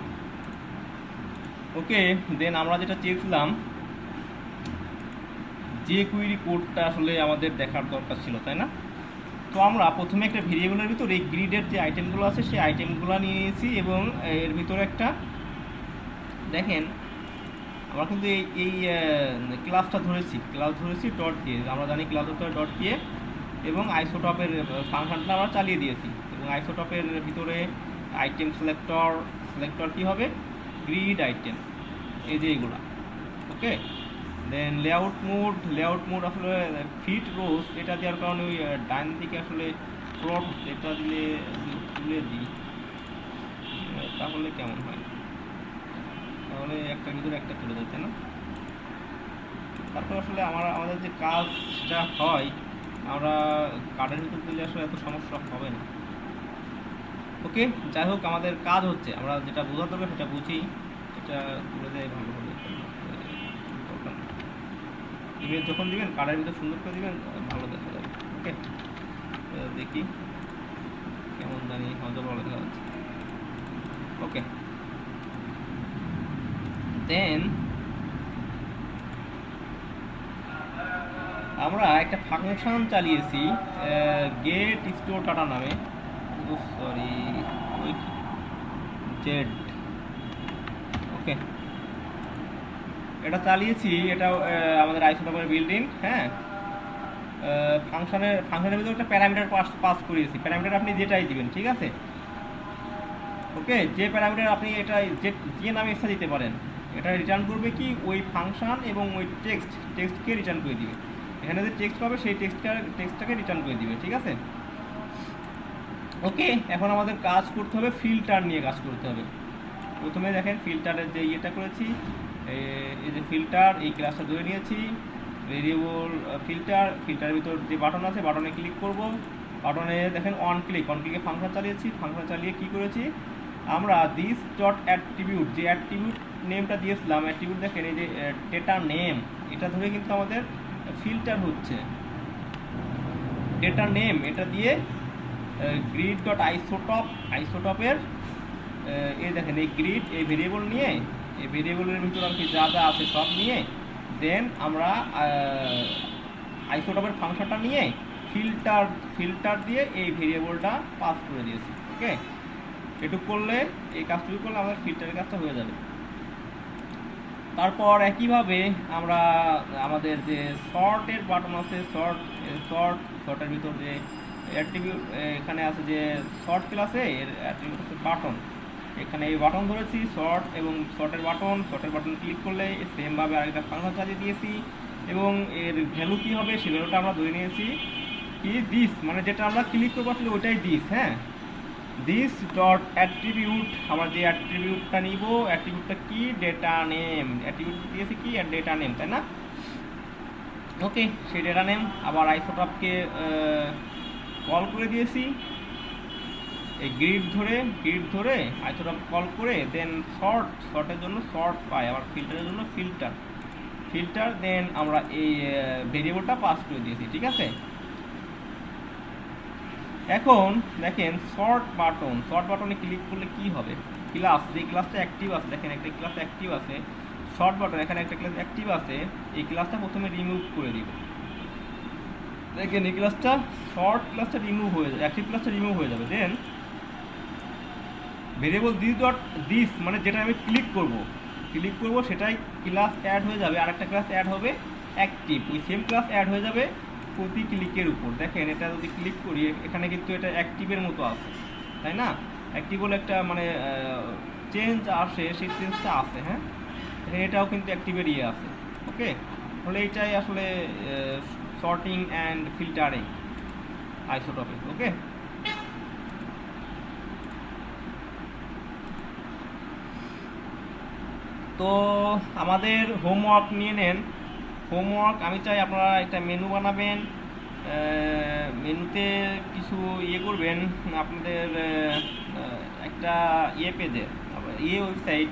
ওকে, দেন আমরা যেটা চেয়েছিলাম যে কুইরি কোডটা আসলে আমাদের দেখার দরকার ছিল, তাই না? তো আমরা প্রথমে একটা ভেরিয়েবলের ভিতর এই গ্রিডের যে আইটেমগুলো আছে সেই আইটেমগুলো নিয়ে নিয়েছি, এবং এর ভিতরে একটা দেখেন আমরা কিন্তু এই ক্লাসটা ধরেছি, ক্লাস ধরেছি ডট দিয়ে। আমরা জানি ক্লাস হতে ডট দিয়ে, এবং আইসোটপের ফাংশনটা আমরা চালিয়ে দিয়েছি, এবং আইসোটপের ভিতরে আইটেম সিলেক্টর কী হবে, গ্রিড আইটেম, এই যে এইগুলা। ওকে, দেন লেআউট মোড আসলে ফিট রোজ, এটা দেওয়ার কারণে ওই ডান দিকে আসলে ফ্রন্ট, এটা দিলে তুলে দিই তাহলে কেমন হয়, তাহলে একটার ভিতরে একটা তুলে যাচ্ছে না। তারপর আসলে আমাদের যে কাজটা হয়, আমরা কার্ডের ভিতর দিলে আসলে এত সমস্যা হবে না। ওকে, যাই হোক, আমাদের কাজ হচ্ছে, আমরা যেটা বোঝাতে হবে সেটা বুঝি, এটা তুলে দেয় ভালো হবে। ইমেজ যখন দিবেন কার্ডের ভিতর সুন্দর করে দিবেন, ভালো দেখা যাবে। ওকে, দেখি কেমন জানি হজর ভালো দেখা যাচ্ছে। ওকে, দেন আমরা একটা ফাংশন চালিয়েছি গেট স্টোর ডাটা নামে, সরি জেড। ওকে, এটা চালিয়েছি, এটা আমাদের আইসোটপের বিল্ডিং। হ্যাঁ, ফাংশনের ভিতরে একটা প্যারামিটার পাস করিয়েছি, প্যারামিটার আপনি যেটাই দিবেন, ঠিক আছে। ওকে, যে প্যারামিটার আপনি এটা যে নামে ইচ্ছা দিতে পারেন, এটা রিটার্ন করবে কি ওই ফাংশন, এবং ওই টেক্সটকে রিটার্ন করে দিবে। এখানে যে টেক্সট পাবে সেই টেক্সটটাকে রিটার্ন করে দিবে, ঠিক আছে। ওকে, এখন আমাদের কাজ করতে হবে, ফিল্টার নিয়ে কাজ করতে হবে। প্রথমে দেখেন ফিল্টারের যে ইয়েটা করেছি, এই যে ফিল্টার, এই ক্লাসটা ধরে নিয়েছি, ভেরিয়েবল ফিল্টারের ভিতর যে বাটন আছে বাটনে ক্লিক করব, বাটনে দেখেন অন ক্লিকে ফাংশন চালিয়েছি, ফাংশন চালিয়ে কি করেছি আমরা দিস ডট অ্যাট্রিবিউট, যে অ্যাট্রিবিউট নেমটা দিয়েছিলাম, অ্যাট্রিবিউট দেখেন এই যে ডেটা নেম, এটা ধরে কিন্তু আমাদের ফিল্টার হচ্ছে। ডেটা নেম এটা দিয়ে গ্রিড ডট আইসোটপের এই দেখেন এই গ্রিড, এই ভেরিয়েবল নিয়ে, এই ভেরিয়েবলের ভিতর আর কি যা যা আছে সব নিয়ে, দেন আমরা আইসোটপের ফাংশনটা নিয়ে ফিল্টার দিয়ে এই ভেরিয়েবলটা পাস করে দিয়েছি। ওকে, এটুকু করলে, এই কাজটুকু করলে আমাদের ফিল্টারের কাজটা হয়ে যাবে। তারপর একইভাবে আমরা আমাদের যে সর্টের বাটন আছে, সর্টের ভিতর যে অ্যাট্রিবিউট এখানে আছে, যে সর্ট ক্লাসে এর অ্যাট্রিবিউট আছে বাটন, এখানে এই বাটন ধরেছি সর্ট, এবং সর্টের বাটন ক্লিক করলে সেমভাবে আরেকটা ফাংশন চালিয়ে দিয়েছি, এবং এর ভ্যালু কী হবে সেই ভ্যালুটা আমরা ধরে নিয়েছি কি দিস, মানে যেটা আমরা ক্লিক করবো আসলে ওইটাই দিস। হ্যাঁ, দিস ডট অ্যাট্রিবিউট, আমরা যে অ্যাট্রিবিউটটা নিব, অ্যাট্রিবিউটটা কি, ডেটা নেম, অ্যাট্রিবিউট দিয়েছি কি ডেটা নেম, তাই না। ওকে, সেই ডেটা নেম আবার আইসোটপকে কল করে দিয়েছি, এই গ্রিড ধরে আইসোটপ কল করে, দেন সর্টের জন্য সর্ট পাই, আবার ফিল্টারের জন্য ফিল্টার, দেন আমরা এই ভেরিয়েবলটা পাস করে দিয়েছি, ঠিক আছে। এখন দেখেন শর্ট বাটনে ক্লিক করলে কি হবে, ক্লাস যে ক্লাসটা অ্যাক্টিভ আছে, দেখেন একটা ক্লাস অ্যাক্টিভ আছে, শর্ট বাটন এখানে একটা ক্লাস অ্যাক্টিভ আছে, এই ক্লাসটা প্রথমে রিমুভ করে দিব। দেখেন এই ক্লাসটা শর্ট ক্লাসটা রিমুভ হয়ে যাবে, অ্যাক্টিভ ক্লাসটা রিমুভ হয়ে যাবে। দেন ভেরিয়েবল দিস মানে যেটা আমি ক্লিক করব সেটাই ক্লাস অ্যাড হয়ে যাবে, আরেকটা ক্লাস অ্যাড হবে অ্যাক্টিভ, ওই সেম ক্লাস অ্যাড হয়ে যাবে প্রতি ক্লিকের উপর। দেখেন এটা যদি ক্লিক করি এখানে কিন্তু এটা অ্যাক্টিভের মতো আছে, তাই না? অ্যাক্টিভ হলে একটা মানে চেঞ্জ আসে, সেই চেঞ্জটা আছে। হ্যাঁ, এটাও কিন্তু অ্যাক্টিভের ইয়ে আছে। ওকে, তাহলে এইটাই আসলে সর্টিং অ্যান্ড ফিল্টারিং আইসোটপিক। ওকে, তো আমাদের হোমওয়ার্ক নিয়ে নেন। হোমওয়ার্ক আমি চাই আপনারা একটা মেনু বানাবেন, মেনুতে কিছু ইয়ে করবেন আপনাদের, একটা ইয়ে পেজে, ইয়ে ওয়েবসাইট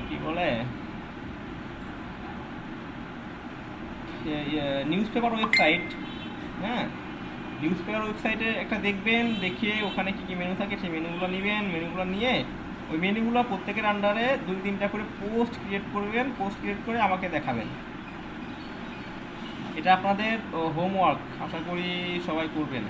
কি বলে, নিউজ পেপার ওয়েবসাইট। হ্যাঁ, নিউজ পেপার ওয়েবসাইটে একটা দেখবেন, দেখে ওখানে কী কী মেনু থাকে সেই মেনুগুলো নেবেন, মেনুগুলো নিয়ে ওই মেনুগুলো প্রত্যেকের আন্ডারে 2-3টা করে পোস্ট ক্রিয়েট করবেন, পোস্ট ক্রিয়েট করে আমাকে দেখাবেন। এটা আপনাদের হোমওয়ার্ক, আশা করি সবাই করবেন।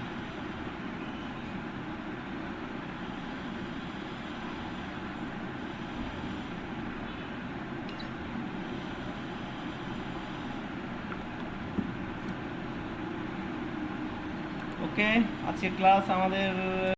ওকে, আজকের ক্লাস আমাদের